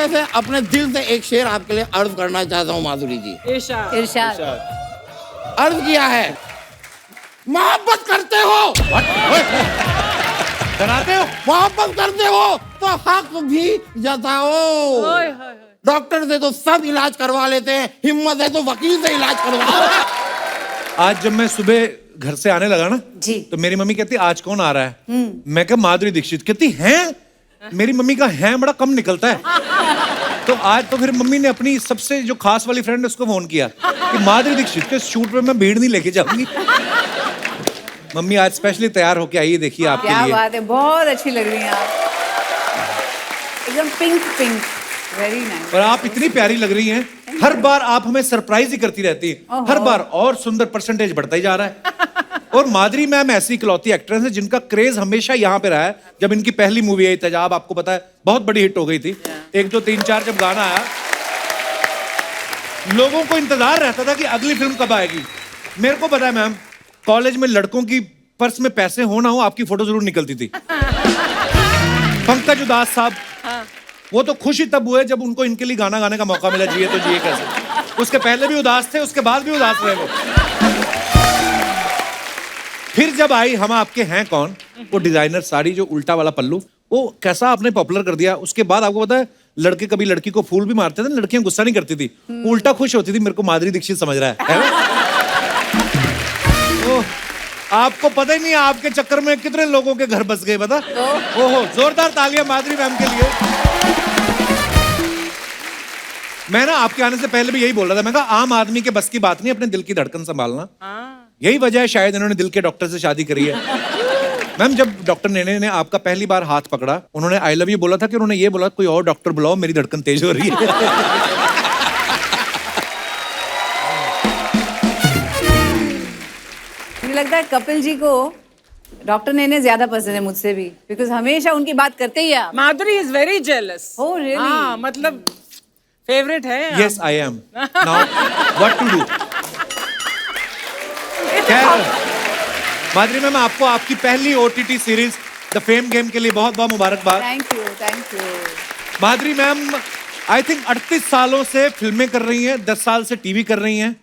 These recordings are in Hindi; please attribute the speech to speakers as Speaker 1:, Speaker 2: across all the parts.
Speaker 1: हृदय से, अपने दिल से एक शेर आपके लिए अर्ज करना चाहता हूँ माधुरी जी।
Speaker 2: इरशाद।
Speaker 3: इरशाद।
Speaker 1: अर्ज किया है, मोहब्बत करते हो,
Speaker 4: डराते हो,
Speaker 1: मोहब्बत करते हो तो हक भी जताओ।
Speaker 2: ओए होए होए।
Speaker 1: डॉक्टर से तो सब इलाज करवा लेते हैं, हिम्मत है तो वकील से इलाज करवाओ।
Speaker 4: आज जब मैं सुबह घर से आने लगा ना
Speaker 3: जी।
Speaker 4: तो मेरी मम्मी कहती आज कौन आ रहा है? मैं कहा माधुरी दीक्षित। कहती हैं? मेरी मम्मी का हैं बड़ा कम निकलता है। तो आज तो फिर मम्मी ने अपनी सबसे जो खास वाली फ्रेंड है उसको फोन किया कि माधुरी दीक्षित के शूट पे मैं भीड़ नहीं लेके जाऊंगी। मम्मी आज स्पेशली तैयार होके आई है, देखिए आपके
Speaker 3: क्या
Speaker 4: लिए।
Speaker 3: बात है, बहुत अच्छी लग रही हैं आप, एकदम पिंक पिंक, वेरी नाइस।
Speaker 4: और आप इतनी प्यारी लग रही हैं, हर बार आप हमें सरप्राइज ही करती रहती हैं, हर बार और सुंदर परसेंटेज बढ़ता ही जा रहा है। और माधुरी मैम ऐसी इकलौती एक्ट्रेस है जिनका क्रेज हमेशा यहाँ पे रहा है। जब इनकी पहली मूवी आई तेजाब, आपको पता है बहुत बड़ी हिट हो गई थी। 1 2 3 4 जब गाना आया, लोगों को इंतजार रहता था कि अगली फिल्म कब आएगी। मेरे को पता है मैम, कॉलेज में लड़कों की पर्स में पैसे हो ना हो आपकी फोटो जरूर निकलती थी। पंकज उदास साहब, वो तो खुश ही तब हुए जब उनको इनके लिए गाना गाने का मौका मिला, जिए तो जिए कैसे। उसके पहले भी उदास थे, उसके बाद भी उदास रहे वो। फिर जब आई हम आपके हैं कौन, वो डिजाइनर साड़ी जो उल्टा वाला पल्लू, वो कैसा आपने पॉपुलर कर दिया। उसके बाद आपको पता है लड़के कभी लड़की को फूल भी मारते थे, लड़कियां गुस्सा नहीं करती थी, उल्टा खुश होती थी, मेरे को माधुरी दीक्षित समझ रहा है ना? ओ, आपको पता ही नहीं आपके चक्कर में कितने लोगों के घर बस गए, पता? ओहो, जोरदार तालियां माधुरी मैम के लिए। मैं ना आपके आने से पहले भी यही बोल रहा था, मैं कहा आम आदमी के बस की बात नहीं अपने दिल की धड़कन संभालना। यही वजह है शायद इन्होंने दिल के डॉक्टर से शादी करी है। मैम जब डॉक्टर नेने ने आपका पहली बार हाथ पकड़ा, उन्होंने आई लव यू बोला था कि उन्होंने ये बोला कोई और डॉक्टर बुलाओ, मेरी धड़कन तेज हो रही है?
Speaker 3: मुझे लगता है कपिल जी को डॉक्टर नेने ज्यादा पसंद है मुझसे भी, बिकॉज हमेशा उनकी बात करते ही आप।
Speaker 2: Madhuri is very jealous.
Speaker 3: Oh, really?
Speaker 2: हाँ, मतलब फेवरेट है।
Speaker 4: Yes, I am. Now, what to do? Madhuri ma'am, आपको आपकी पहली OTT series the fame game के लिए बहुत बहुत मुबारकबाद।
Speaker 3: Thank you, thank you.
Speaker 4: Madhuri ma'am I think 38 सालों से फिल्में कर रही हैं, 10 साल से टीवी कर रही हैं।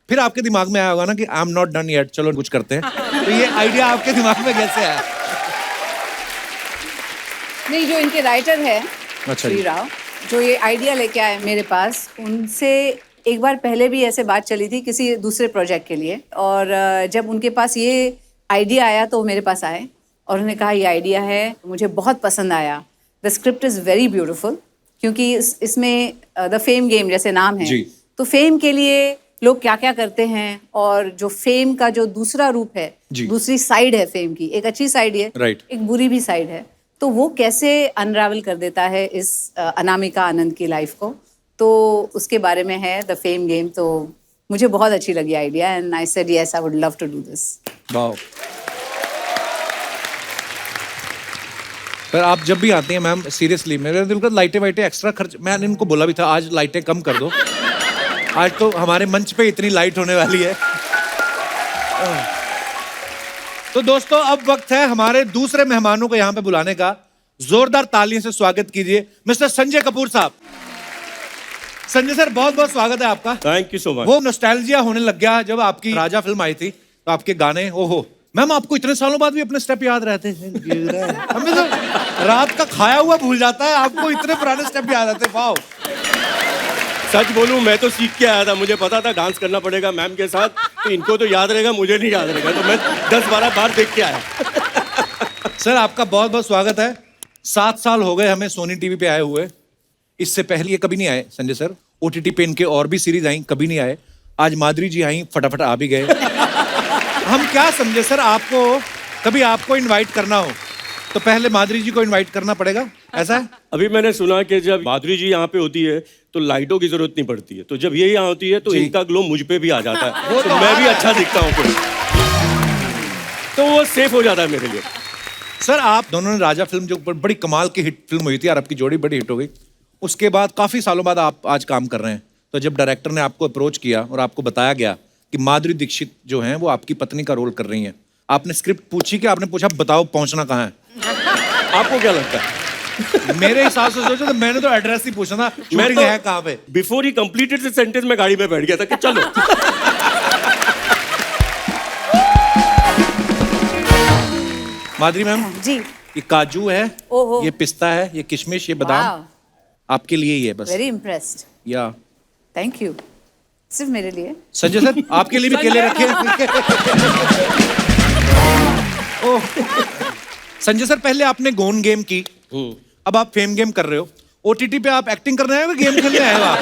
Speaker 4: फिर आपके दिमाग में आया होगा ना कि I am not done yet, चलो कुछ करते हैं। तो ये आइडिया आपके दिमाग में कैसे आया?
Speaker 3: नहीं, जो इनके राइटर है
Speaker 4: अच्छा
Speaker 3: श्री
Speaker 4: जी।
Speaker 3: राव, जो ये आइडिया लेके आए मेरे पास, उनसे एक बार पहले भी ऐसे बात चली थी किसी दूसरे प्रोजेक्ट के लिए, और जब उनके पास ये आइडिया आया तो वो मेरे पास आए और उन्होंने कहा ये आइडिया है, मुझे बहुत पसंद आया, the script is very beautiful, क्योंकि इसमें द फेम गेम जैसे नाम है, तो फेम के लिए लोग क्या क्या करते हैं, और जो फेम का जो दूसरा रूप है, दूसरी साइड है फेम की, एक अच्छी साइड है, एक बुरी भी साइड है, तो वो कैसे अनरावल कर देता है इस अनामिका आनंद की लाइफ को, तो उसके बारे में है द फेम गेम। तो मुझे बहुत अच्छी लगी idea and I said yes, I would love to do this.
Speaker 4: Wow. पर आप जब भी आती हैं मैम, सीरियसली मेरे दिल का लाइटें वाइटें एक्स्ट्रा खर्च, मैंने इनको बोला भी था आज लाइटें कम कर दो, आज तो हमारे मंच पे इतनी लाइट होने वाली है। तो दोस्तों अब वक्त है हमारे दूसरे मेहमानों को यहाँ पे बुलाने का। जोरदार तालियों से स्वागत कीजिए मिस्टर संजय कपूर साहब। संजय सर, बहुत बहुत स्वागत है आपका।
Speaker 5: Thank you so much.
Speaker 4: वो नॉस्टैल्जिया होने लग गया जब आपकी राजा फिल्म आई थी, तो आपके गाने, ओहो मैम, आपको इतने सालों बाद भी अपने स्टेप याद रहते हैं? हमें तो रात का खाया हुआ भूल जाता है, आपको इतने पुराने स्टेप याद रहते हैं। वाओ।
Speaker 5: सच बोलूं, मैं तो सीख के आया था, मुझे पता था डांस करना पड़ेगा मैम के साथ, तो इनको तो याद रहेगा, मुझे नहीं याद रहेगा, तो मैं 10-12 बार देख के आया।
Speaker 4: सर आपका बहुत बहुत स्वागत है। 7 साल हो गए हमें सोनी टीवी पे आए हुए, इससे पहले ये कभी नहीं आए संजय सर। OTT पे इनके और भी सीरीज आई, कभी नहीं आए। आज माधुरी जी आई, फटाफट आ भी गए। हम क्या समझे सर, आपको कभी आपको इनवाइट करना हो तो पहले माधुरी जी को इनवाइट करना पड़ेगा, ऐसा है?
Speaker 5: अभी मैंने सुना कि जब माधुरी जी यहाँ पे होती है तो लाइटों की जरूरत नहीं पड़ती है, तो जब ये यहाँ होती है तो इनका ग्लो मुझ पे भी आ जाता है, तो मैं भी अच्छा दिखता हूँ फिर, तो वो सेफ हो जाता है मेरे लिए।
Speaker 4: सर आप दोनों ने राजा फिल्म जो बड़ी कमाल की हिट फिल्म हुई थी यार, आपकी जोड़ी बड़ी हिट हो गई, उसके बाद काफी सालों बाद आप आज काम कर रहे हैं, तो जब डायरेक्टर ने आपको अप्रोच किया और आपको बताया गया कि माधुरी दीक्षित जो हैं वो आपकी पत्नी का रोल कर रही हैं, आपने स्क्रिप्ट पूछी कि आपने पूछा बताओ पहुंचना कहाँ है?
Speaker 5: आपको क्या लगता है?
Speaker 4: मेरे हिसाब से सोचो तो मैंने तो एड्रेस ही पूछा था, शूटिंग है कहाँ पे।
Speaker 5: Before he completed the sentence में गाड़ी में बैठ गया था कि चलो।
Speaker 4: माधुरी मैम,
Speaker 3: जी,
Speaker 4: ये काजू है,
Speaker 3: ओहो।
Speaker 4: ये पिस्ता है, ये किशमिश, ये बादाम आपके लिए ही है बस।
Speaker 3: वेरी इम्प्रेस्ड,
Speaker 4: या
Speaker 3: थैंक यू। सिर्फ मेरे लिए।
Speaker 4: संजय सर आपके लिए भी केले रखे हैं। ओह, संजय सर पहले आपने गोन गेम की, अब आप फेम गेम कर रहे हो। ओटीटी पे आप एक्टिंग कर रहे हैं या गेम खेलने आए हो आप?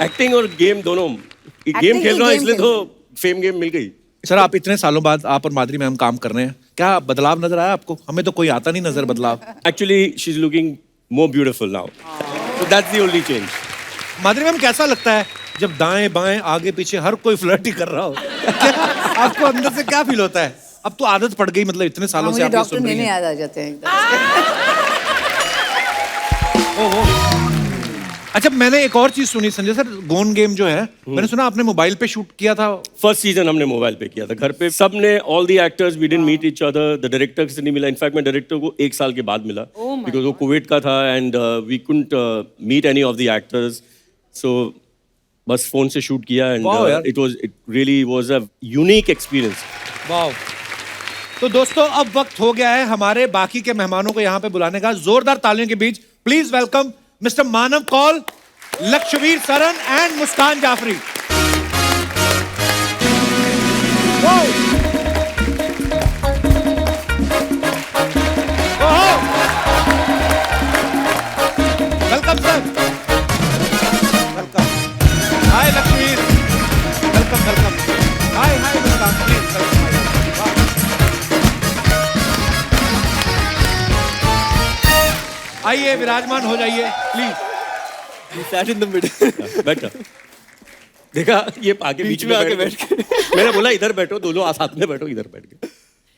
Speaker 5: एक्टिंग और गेम दोनों। गेम
Speaker 3: Acting
Speaker 5: खेल
Speaker 3: ही
Speaker 5: रहा हूँ
Speaker 3: game
Speaker 5: इसलिए
Speaker 3: खेल
Speaker 5: तो फेम गेम मिल गई।
Speaker 4: सर आप इतने सालों बाद आप और माधुरी मैम काम कर रहे हैं, क्या बदलाव नजर आया आपको? हमें तो कोई आता नहीं नजर बदलाव।
Speaker 5: Actually, she's looking more beautiful now. So that's the only change.
Speaker 4: Madhuri ma'am कैसा लगता है जब दाएं बाएं आगे पीछे हर कोई फ्लर्ट ही कर रहा हो? क्या आपको अंदर से क्या फील होता है? अब तो आदत पड़ गई, मतलब इतने सालों से
Speaker 3: मुझे
Speaker 4: आप ये
Speaker 3: डॉक्टर
Speaker 4: सुन रही
Speaker 3: लेने
Speaker 4: हैं।
Speaker 3: याद आ जाते हैं एकदम।
Speaker 4: ओहो। अच्छा मैंने एक और चीज सुनी संजय सर, गोन गेम जो है मैंने सुना आपने मोबाइल पे शूट किया था।
Speaker 5: फर्स्ट सीजन हमने मोबाइल पे किया था, घर पे सब ने, all the actors we didn't meet each other, the director से नहीं मिला। इनफैक्ट मैं डायरेक्टर को 1 साल के बाद मिला बिकॉज वो कुवैत का था and we couldn't meet any of the actors. So बस फोन से शूट किया एंड
Speaker 4: Wow, यार।
Speaker 5: It really was a unique experience.
Speaker 4: वाह। तो दोस्तों अब वक्त हो गया है हमारे बाकी के मेहमानों को यहाँ पे बुलाने का। जोरदार तालियों के बीच please welcome mister Manav Kaul, Lakshvir Saran and Muskaan Jaffrey. Welcome sir, welcome. Hi Lakshvir, welcome welcome. Hi hi Muskaan, please आइए विराजमान हो जाइए please.
Speaker 5: Sat in the middle. बैठा। देखा ये आगे बीच में आके बैठ के मैंने बोला इधर बैठो, दोनों साथ में बैठो, इधर बैठ के।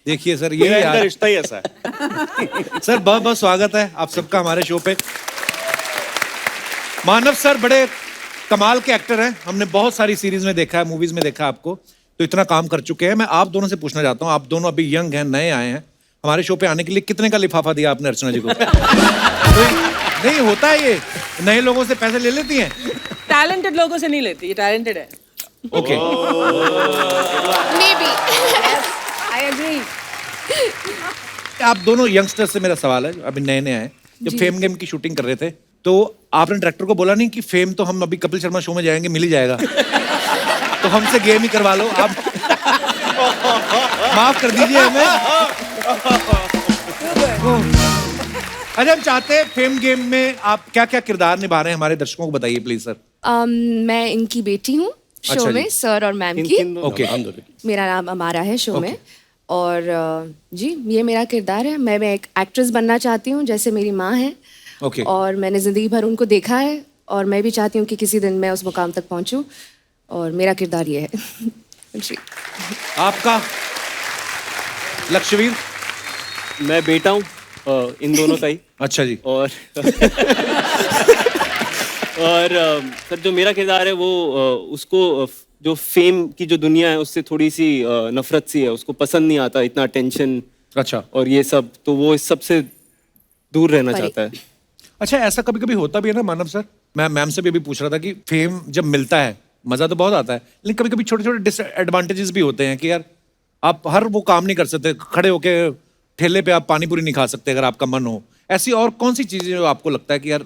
Speaker 4: देखिए सर ये
Speaker 5: मेरा
Speaker 4: यार,
Speaker 5: रिश्ता ही ऐसा है।
Speaker 4: सर बहुत बहुत स्वागत है आप सबका हमारे शो पे। मानव सर बड़े कमाल के एक्टर हैं, हमने बहुत सारी सीरीज में देखा है, मूवीज में देखा है आपको, तो इतना काम कर चुके हैं। मैं आप दोनों से पूछना चाहता हूँ, आप दोनों अभी यंग हैं, नए आए हैं, हमारे शो पे आने के लिए कितने का लिफाफा दिया आपने अर्चना जी को? नहीं होता है ये, नए लोगों से पैसे ले लेती हैं?
Speaker 2: टैलेंटेड लोगों से नहीं लेती, ये टैलेंटेड है।
Speaker 4: Okay
Speaker 6: Maybe.
Speaker 3: I agree.
Speaker 4: आप दोनों यंगस्टर्स से मेरा सवाल है, अभी नए नए आए, जब फेम गेम की शूटिंग कर रहे थे तो आपने डायरेक्टर को बोला नहीं कि फेम तो हम अभी कपिल शर्मा शो में जाएंगे, मिल ही जाएगा, तो हमसे गेम ही करवा लो आप? माफ कर दीजिए हमें। अच्छा हम चाहते हैं फेम गेम में आप क्या क्या किरदार निभा रहे हैं, हमारे दर्शकों को बताइए प्लीज सर।
Speaker 6: मैं इनकी बेटी हूँ शो
Speaker 4: अच्छा
Speaker 6: में,
Speaker 4: जी।
Speaker 6: सर और मैम की।
Speaker 4: ओके
Speaker 6: मेरा नाम अमारा है शो में। और जी ये मेरा किरदार है। मैं एक एक्ट्रेस बनना चाहती हूँ जैसे मेरी माँ है।
Speaker 4: ओके
Speaker 6: और मैंने ज़िंदगी भर उनको देखा है और मैं भी चाहती हूँ कि किसी दिन मैं उस मुकाम तक पहुँचूँ, और मेरा किरदार ये है। जी
Speaker 4: आपका लक्षवीर?
Speaker 7: मैं बेटा हूँ इन दोनों का ही।
Speaker 4: अच्छा जी।
Speaker 7: और सर जो मेरा किरदार है वो उसको जो फेम की जो दुनिया है उससे थोड़ी सी नफरत सी है, उसको पसंद नहीं आता इतना टेंशन
Speaker 4: अच्छा
Speaker 7: और ये सब, तो वो इस सब से दूर रहना
Speaker 6: परे।
Speaker 7: चाहता है।
Speaker 4: अच्छा ऐसा कभी कभी होता भी है ना मानव सर, मैं मैम से भी अभी पूछ रहा था कि फेम जब मिलता है मजा तो बहुत आता है, लेकिन कभी कभी छोटे छोटे डिसएडवांटेजेस भी होते हैं कि यार आप हर वो काम नहीं कर सकते, खड़े होके ठेले पे आप पानी पूरी नहीं खा सकते अगर आपका मन हो। ऐसी और कौन सी चीजें जो आपको लगता है कि यार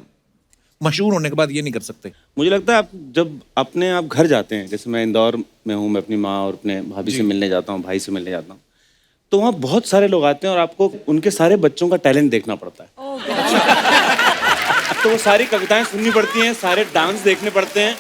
Speaker 4: मशहूर होने के बाद ये नहीं कर सकते?
Speaker 8: मुझे लगता है आप जब अपने आप घर जाते हैं, जैसे मैं इंदौर में हूँ, मैं अपनी माँ और अपने भाभी से मिलने जाता हूँ, भाई से मिलने जाता हूँ, तो वहाँ बहुत सारे लोग आते हैं और आपको उनके सारे बच्चों का टैलेंट देखना पड़ता है। तो वो सारी कविताएं सुननी पड़ती हैं, सारे डांस देखने पड़ते हैं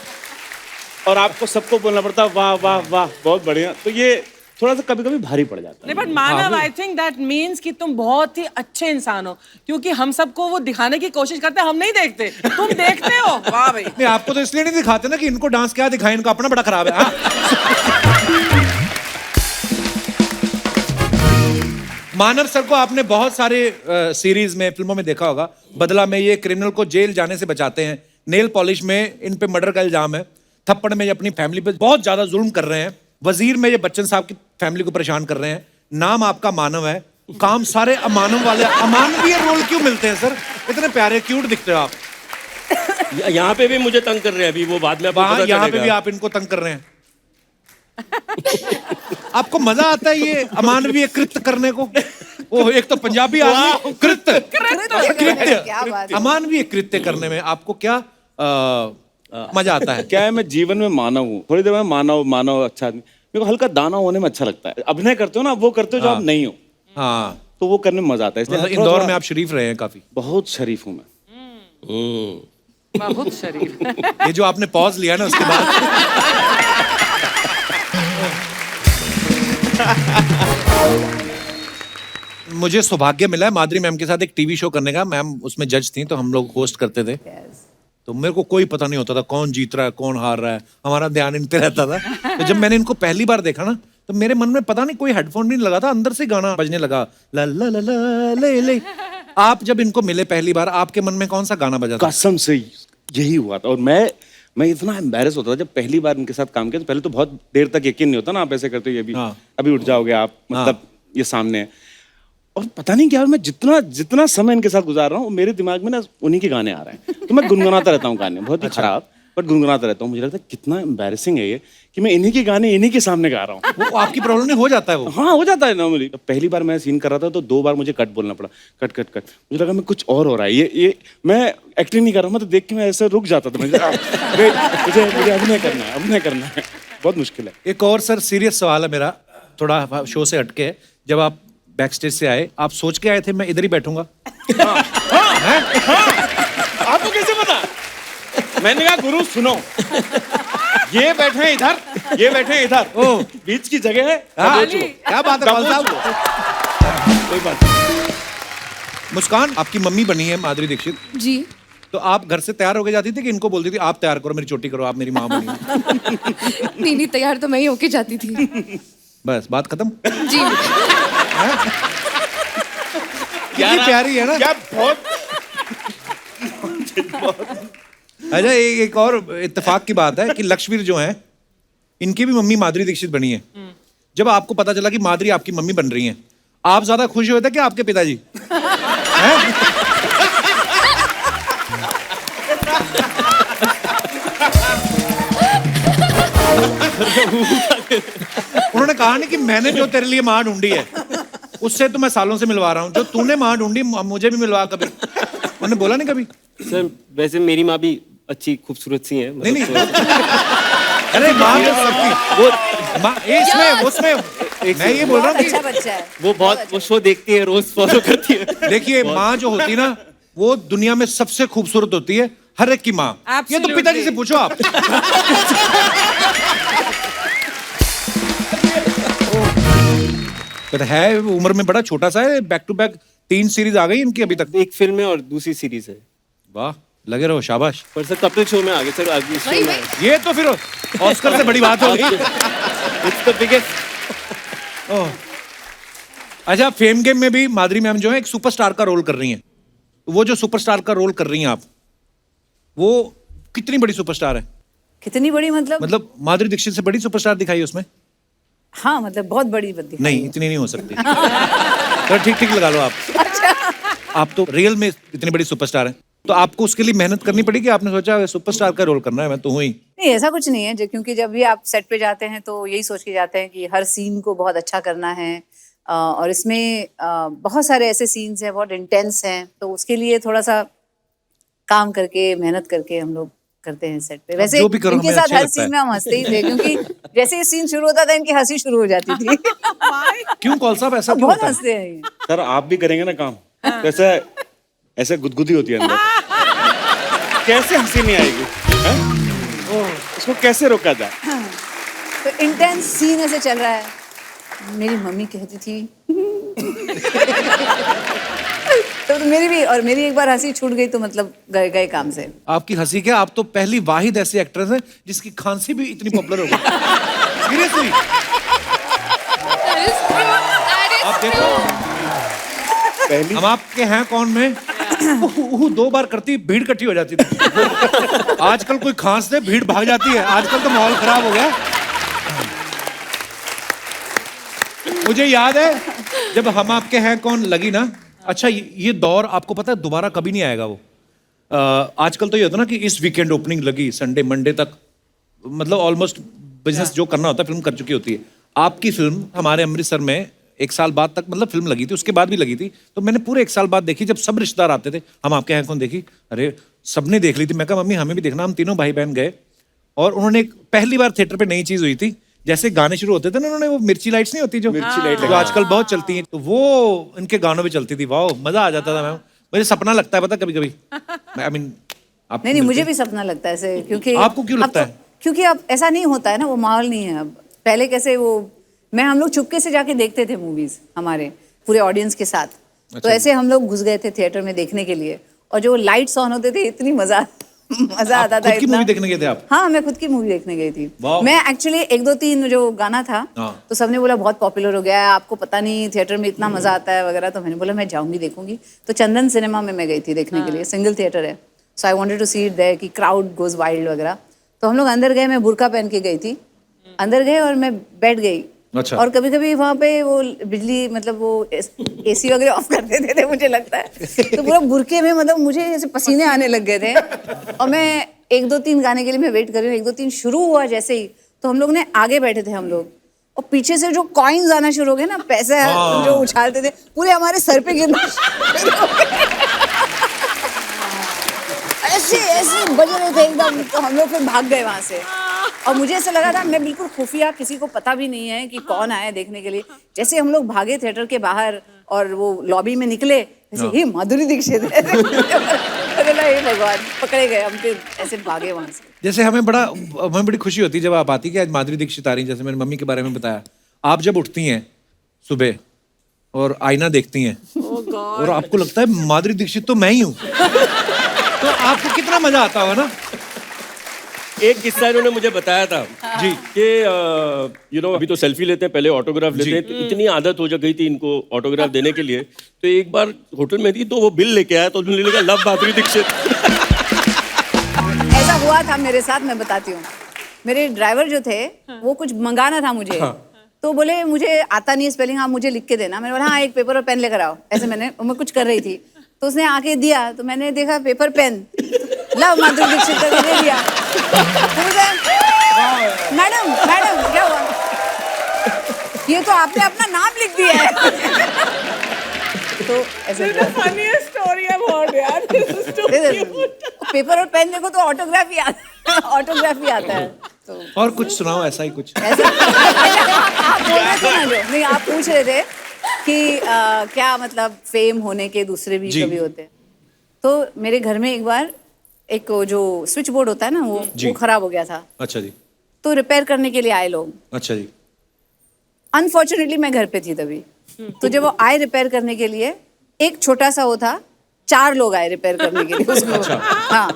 Speaker 8: और आपको सबको बोलना पड़ता है वाह वाह वाह बहुत बढ़िया। तो ये थोड़ा सा कभी कभी भारी पड़ जाता है।
Speaker 2: नहीं but Manav, I think that means कि तुम बहुत ही अच्छे इंसान हो, क्योंकि हम सबको वो दिखाने की कोशिश करते हैं, हम नहीं देखते, तुम देखते हो। वाह भाई।
Speaker 4: नहीं आपको तो इसलिए नहीं दिखाते ना कि इनको डांस क्या दिखाएं, इनको अपना बड़ा खराब है। मानव सर को आपने बहुत सारे सीरीज में, फिल्मों में देखा होगा। बदला में ये क्रिमिनल को जेल जाने से बचाते हैं, नेल पॉलिश में इन पे मर्डर का इल्जाम है, थप्पड़ में ये अपनी फैमिली पे बहुत ज्यादा जुल्म कर रहे हैं, वजीर में ये बच्चन साहब की फैमिली को परेशान कर रहे हैं। नाम आपका मानव है, काम सारे अमानव वाले, अमानवीय रोल क्यों मिलते हैं सर? इतने प्यारे क्यूट दिखते हो आप।
Speaker 5: यहाँ पे भी मुझे तंग कर रहे हैं अभी, वो बाद में आपको
Speaker 4: वहाँ
Speaker 5: पता
Speaker 4: यहाँ पे
Speaker 5: चलेगा।
Speaker 4: भी आप इनको तंग कर रहे हैं। आपको मजा आता है ये अमानवीय कृत्य करने को? ओह, एक तो पंजाबी आदमी कृत्य
Speaker 3: क्या बात है।
Speaker 4: अमानवीय कृत्य करने में आपको क्या मजा आता है?
Speaker 8: क्या है, मैं जीवन में मानव हूँ, थोड़ी देर में मानव अच्छा आदमी। मेरे को हल्का दाना होने में अच्छा लगता है। अभिनय करते हो ना, वो करते हो जो आप नहीं हो,
Speaker 4: हाँ,
Speaker 8: तो वो करने में मजा आता है। इसलिए
Speaker 4: मतलब
Speaker 8: थोड़ा-
Speaker 4: इंदौर
Speaker 8: थोड़ा-
Speaker 4: में आप शरीफ रहे हैं काफी।
Speaker 8: बहुत शरीफ हूँ मैं।
Speaker 2: बहुत शरीफ।
Speaker 4: ये जो आपने पॉज लिया ना उसके बाद मुझे सौभाग्य मिला है माधुरी मैम के साथ एक टीवी शो करने का। मैम उसमें जज थी, तो हम लोग होस्ट करते थे। तो मेरे को कोई पता नहीं होता था कौन जीत रहा है कौन हार रहा है, हमारा ध्यान इन पे रहता था। तो जब मैंने इनको पहली बार देखा ना, तो मेरे मन में पता नहीं कोई हेडफोन भी नहीं लगा था, अंदर से गाना बजने लगा, ला ला ला ला ले ले। आप जब इनको मिले पहली बार, आपके मन में कौन सा गाना बजा था?
Speaker 8: कसम से यही हुआ था। और मैं इतना एम्बैरेस होता था जब पहली बार इनके साथ काम किया। तो पहले तो बहुत देर तक यकीन नहीं होता ना, आप ऐसे करते हो, ये भी
Speaker 4: हाँ।
Speaker 8: अभी उठ जाओगे आप, मतलब ये सामने है। और पता नहीं क्या, मैं जितना समय इनके साथ गुजार रहा हूँ, मेरे दिमाग में ना उन्हीं के गाने आ रहे हैं। तो मैं गुनगुनाता रहता हूँ गाने, बहुत ही खराब, बट गुनगुनाता रहता हूँ। मुझे लगता है कितना एम्बैरेसिंग है ये कि मैं इन्हीं के गाने इन्हीं के सामने गा रहा हूँ।
Speaker 4: वो आपकी प्रॉब्लम नहीं हो जाता है वो?
Speaker 8: हाँ, हो जाता है नॉर्मली। पहली बार मैं सीन कर रहा था तो 2 बार मुझे कट बोलना पड़ा, कट। मुझे लगा मैं कुछ और हो रहा है, ये मैं एक्टिंग नहीं कर रहा हूँ। मैं तो देख के मैं ऐसे रुक जाता था। मुझे अभिनय करना है, बहुत मुश्किल है।
Speaker 4: एक और सर सीरियस सवाल है मेरा, थोड़ा शो से हटके है। जब आप बैक स्टेज से आए, आप सोच के आए थे मैं इधर ही बैठूंगा?
Speaker 8: आपको कैसे पता? मैंने कहा गुरु सुनो, ये बैठे हैं इधर, ये बैठे हैं इधर,
Speaker 4: ओह।
Speaker 8: बीच की जगह है।
Speaker 4: क्या बात है कौन साहब?
Speaker 8: कोई बात नहीं।
Speaker 4: मुस्कान, आपकी मम्मी बनी है माधुरी दीक्षित,
Speaker 6: जी।
Speaker 4: तो आप घर से तैयार होके जाती थी कि इनको बोलती थी आप तैयार करो, मेरी चोटी करो, आप मेरी माँ बनी है?
Speaker 6: नहीं, तैयार तो मैं ही होके जाती थी।
Speaker 4: बस बात खत्म।
Speaker 6: जी।
Speaker 4: कितनी प्यारी है ना?
Speaker 8: क्या बहुत
Speaker 4: अच्छा, एक और इत्तेफाक की बात है कि लक्ष्मीर जो है, इनकी भी मम्मी माधुरी दीक्षित बनी है। जब आपको पता चला कि माधुरी आपकी मम्मी बन रही हैं, आप ज्यादा खुश हुए थे कि आपके पिताजी? हैं? उन्होंने कहा नहीं कि मैंने जो तेरे लिए माँ ढूंढी है उससे तो मैं सालों से मिलवा रहा हूँ, जो तूने माँ ढूंढी मुझे भी मिलवा कभी? उन्होंने बोला नहीं कभी?
Speaker 7: सर वैसे मेरी माँ भी अच्छी खूबसूरत सी है,
Speaker 4: नहीं नहीं, अरे माँ तो सबकी, वो माँ इसमें उसमें मैं ये बोल रहा हूँ
Speaker 3: अच्छा
Speaker 4: कि
Speaker 3: बच्चा है।
Speaker 7: वो शो देखती है, रोज फॉलो करती है।
Speaker 4: देखिए माँ जो होती है ना, वो दुनिया में सबसे खूबसूरत होती है, हर एक की माँ। ये तो पिताजी से पूछो आप। पता है उम्र में बड़ा छोटा सा है, बैक टू बैक 3 सीरीज आ गई इनकी अभी तक।
Speaker 7: एक फिल्म है और दूसरी सीरीज है।
Speaker 4: वाह, लगे रहो, शाबाश।
Speaker 7: पर सर कपिल शो में आ गए सर, आगे शो में
Speaker 4: ये तो फिर ऑस्कर से बड़ी बात होगी।
Speaker 7: It's the biggest.
Speaker 4: अच्छा, फेम गेम में भी माधुरी मैम जो है एक सुपरस्टार का रोल कर रही हैं। वो जो सुपरस्टार का रोल कर रही हैं आप, वो कितनी बड़ी सुपरस्टार है?
Speaker 3: कितनी बड़ी मतलब
Speaker 4: माधुरी दीक्षित से बड़ी सुपरस्टार दिखाई है उसमें?
Speaker 3: हाँ, मतलब बहुत बड़ी बद्दी।
Speaker 4: नहीं, इतनी नहीं हो सकती। तो ठीक लगा लो आप। आप तो रियल में इतनी बड़ी सुपरस्टार हैं, तो आपको उसके लिए मेहनत करनी पड़ी कि आपने सोचा सुपरस्टार का रोल करना है, मैं तो हूँ ही?
Speaker 3: नहीं, ऐसा कुछ नहीं है, क्योंकि जब भी आप सेट पे जाते हैं तो यही सोच के जाते हैं कि हर सीन को बहुत अच्छा करना है। और इसमें बहुत सारे ऐसे सीन्स हैं, बहुत इंटेंस हैं, तो उसके लिए थोड़ा सा काम करके, मेहनत करके हम लोग करते हैं सेट पे। वैसे
Speaker 4: जो भी करो
Speaker 3: इनके
Speaker 4: हमें
Speaker 3: साथ
Speaker 4: अच्छा
Speaker 3: हर
Speaker 4: लगता है।
Speaker 3: सीन में हम हंसते ही थे, क्योंकि जैसे ये सीन शुरू होता था इनकी हंसी शुरू हो जाती थी।
Speaker 4: क्यों कौल साहब, ऐसा क्यों
Speaker 3: बहुत
Speaker 4: होता है?
Speaker 3: हंसते हैं ये।
Speaker 8: सर आप भी करेंगे ना काम, तो ऐसे गुदगुदी होती है अंदर, कैसे हंसी नहीं आएगी? हैं? उसको कैसे रोका जाए?
Speaker 3: तो इंटेंस सीन ऐसे चल रहा है, मेरी मम्मी कहती थी तो मेरी एक बार हंसी छूट गई तो मतलब गए काम से।
Speaker 4: आपकी हंसी क्या, आप तो पहली वाहिद ऐसी एक्ट्रेस है जिसकी खांसी भी इतनी पॉपुलर हो गई। सीरियसली आप देखो,
Speaker 8: पहली
Speaker 4: हम आपके हैं कौन में 2 बार करती भीड़ इकट्ठी हो जाती थी। आजकल कोई खांस दे भीड़ भाग जाती है, आजकल तो माहौल खराब हो गया। मुझे याद है जब हम आपके हैं कौन लगी ना, अच्छा ये दौर आपको पता है दोबारा कभी नहीं आएगा वो। आजकल तो ये होता ना कि इस वीकेंड ओपनिंग लगी, संडे मंडे तक मतलब ऑलमोस्ट बिजनेस जो करना होता है फिल्म कर चुकी होती है। आपकी फिल्म हमारे अमृतसर में 1 साल बाद तक मतलब फिल्म लगी थी, उसके बाद भी लगी थी, तो मैंने पूरे 1 साल बाद देखी। जब सब रिश्तेदार आते थे, हम आपके हैं कौन देखी, अरे सबने देख ली थी। मैं कहा मम्मी हमें भी देखना। हम तीनों भाई बहन गए और उन्होंने पहली बार थिएटर पे नई चीज हुई थी, जैसे गाने शुरू होते थे ना, उन्होंने वो मिर्ची लाइट्स नहीं होती जो मिर्ची लाइट जो आजकल बहुत चलती हैं, तो वो इनके गानों में चलती थी। वाह मजा आ जाता था। मैम मुझे सपना लगता है पता कभी कभी, आई मीन
Speaker 3: नहीं मुझे भी सपना लगता है ऐसे, क्योंकि
Speaker 4: आपको क्यों लगता है?
Speaker 3: क्योंकि अब ऐसा नहीं होता है ना, वो माहौल नहीं है अब। पहले कैसे वो हम लोग चुपके से जाके देखते थे मूवीज हमारे पूरे ऑडियंस के साथ। तो ऐसे हम लोग घुस गए थे थिएटर में देखने के लिए, और जो लाइट्स ऑन होते थे इतनी मजा आता था।
Speaker 4: खुद की मूवी देखने गए थे आप?
Speaker 3: हाँ, मैं खुद की मूवी देखने गई थी।
Speaker 4: वाह।
Speaker 3: मैं एक्चुअली 1 2 3 जो गाना था तो सबने बोला बहुत पॉपुलर हो गया है, आपको पता नहीं थिएटर में इतना मजा आता है वगैरह। तो मैंने बोला मैं जाऊंगी देखूंगी। तो चंदन सिनेमा में मैं गई थी देखने के लिए, सिंगल थिएटर है। So I wanted to see it there कि क्राउड गोज वाइल्ड वगैरह। तो हम लोग अंदर गए, मैं बुर्का पहन के गई थी, अंदर गए और मैं बैठ गई।
Speaker 4: अच्छा।
Speaker 3: और कभी कभी वहाँ पे वो बिजली मतलब वो एसी वगैरह ऑफ कर देते थे मुझे लगता है, तो पूरा बुरके में मतलब मुझे ऐसे पसीने आने लग गए थे। और मैं 1 2 3 गाने के लिए मैं वेट कर रही हूँ। 1 2 3 शुरू हुआ जैसे ही, तो हम लोग ने आगे बैठे थे हम लोग, और पीछे से जो कॉइन्स आना शुरू हो गए ना, पैसे जो उछालते थे पूरे हमारे सर पे गिरना ऐसे ऐसे बज रहे थे एकदम। तो हम लोग फिर भाग गए वहां से, और मुझे ऐसा लगा था मैं बिल्कुल खुफिया, किसी को पता भी नहीं है कि कौन आया देखने के लिए। जैसे हम लोग भागे थिएटर के बाहर और वो लॉबी में निकले, ऐसे ही माधुरी दीक्षित हे भगवान, पकड़े गए हम, फिर ऐसे भागे वहां से।
Speaker 4: जैसे हमें बड़ी खुशी होती है जब आप आती कि आज माधुरी दीक्षित आ रही। जैसे मेरी मम्मी के बारे में बताया, आप जब उठती हैं सुबह और आईना देखती हैं और आपको लगता है माधुरी दीक्षित तो मैं ही हूँ, तो आपको कितना मजा आता होगा ना।
Speaker 5: एक किस्सा इन्होंने मुझे बताया था
Speaker 4: जी
Speaker 5: कि अभी तो सेल्फी लेते हैं, पहले ऑटोग्राफ लेते हैं, तो इतनी आदत हो गई थी इनको ऑटोग्राफ देने के लिए। तो एक बार होटल में थी तो वो बिल लेके आया, तो उन्होंने लिखा लव माधुरी दीक्षित।
Speaker 3: ऐसा हुआ था मेरे साथ, मैं बताती हूँ। मेरे ड्राइवर जो थे वो कुछ मंगाना था मुझे, तो बोले मुझे आता नहीं है स्पेलिंग, आप मुझे लिख के देना। मैंने बोला हाँ, एक पेपर और पेन लेकर आओ। ऐसे मैं कुछ कर रही थी, तो उसने आके दिया, तो मैंने देखा paper pen love Madhuri Dixit करके दे दिया। मैडम मैडम क्या हुआ, ये तो आपने अपना नाम लिख दिया है। तो ऐसे
Speaker 2: funniest story I've heard, यार। This is too cute.
Speaker 3: Paper और पेन देखो तो ऑटोग्राफ ही आता है। तो
Speaker 4: और कुछ सुनाओ ऐसा ही कुछ।
Speaker 3: ऐसा आप बोल रहे थे ना, जो नहीं आप पूछ रहे थे कि क्या मतलब फेम होने के दूसरे भी कभी होते हैं। तो मेरे घर में एक बार एक जो स्विच बोर्ड होता है ना, वो खराब हो गया था।
Speaker 4: अच्छा जी।
Speaker 3: तो रिपेयर करने के लिए आए लोग।
Speaker 4: अच्छा जी।
Speaker 3: अनफॉर्चुनेटली मैं घर पे थी तभी। तो जब वो आए रिपेयर करने के लिए, एक छोटा सा वो था, 4 लोग आए रिपेयर करने के लिए उसको। हाँ,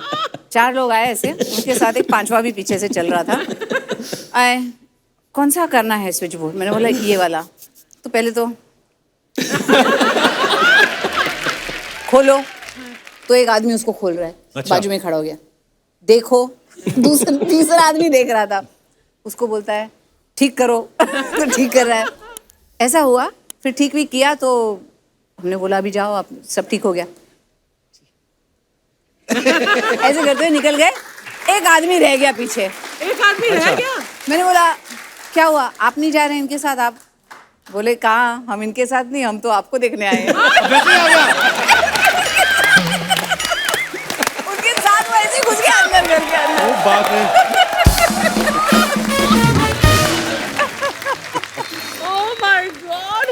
Speaker 3: 4 लोग आए ऐसे, उनके साथ एक 5वां भी पीछे से चल रहा था। आए, कौन सा करना है स्विच बोर्ड? मैंने बोला ये वाला। तो पहले तो खोलो, तो एक आदमी उसको खोल रहा है।
Speaker 4: अच्छा।
Speaker 3: बाजू में खड़ा हो गया, देखो। तीसरा आदमी देख रहा था, उसको बोलता है ठीक करो। तो ठीक कर रहा है। ऐसा हुआ, फिर ठीक भी किया, तो हमने बोला अभी जाओ आप, सब ठीक हो गया। ऐसे करते हुए निकल गए, एक आदमी रह गया पीछे।
Speaker 2: एक आदमी रह गया।
Speaker 3: मैंने बोला क्या हुआ, आप नहीं जा रहे हैं इनके साथ? आप बोले कहाँ, हम इनके साथ नहीं, हम तो आपको देखने आए हैं। उनके साथ वो ऐसे घुस गया अंदर, घर के अंदर।
Speaker 4: बात है।
Speaker 2: Oh my God.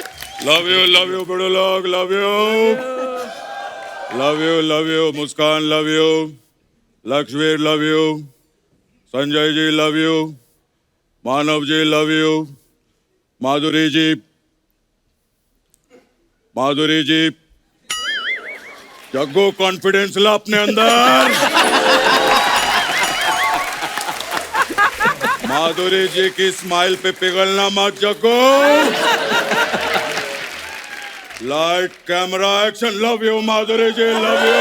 Speaker 9: Love you बड़े लोग, love you Muskaan, love you Lakshvir, love you Sanjay ji, love you Manav ji, love you Madhuri ji, Jaggu confidence ला अपने अंदर। माधुरी जी की स्माइल पे पिघलना मत Jaggu. Light camera action, love you Madhuri ji, love you.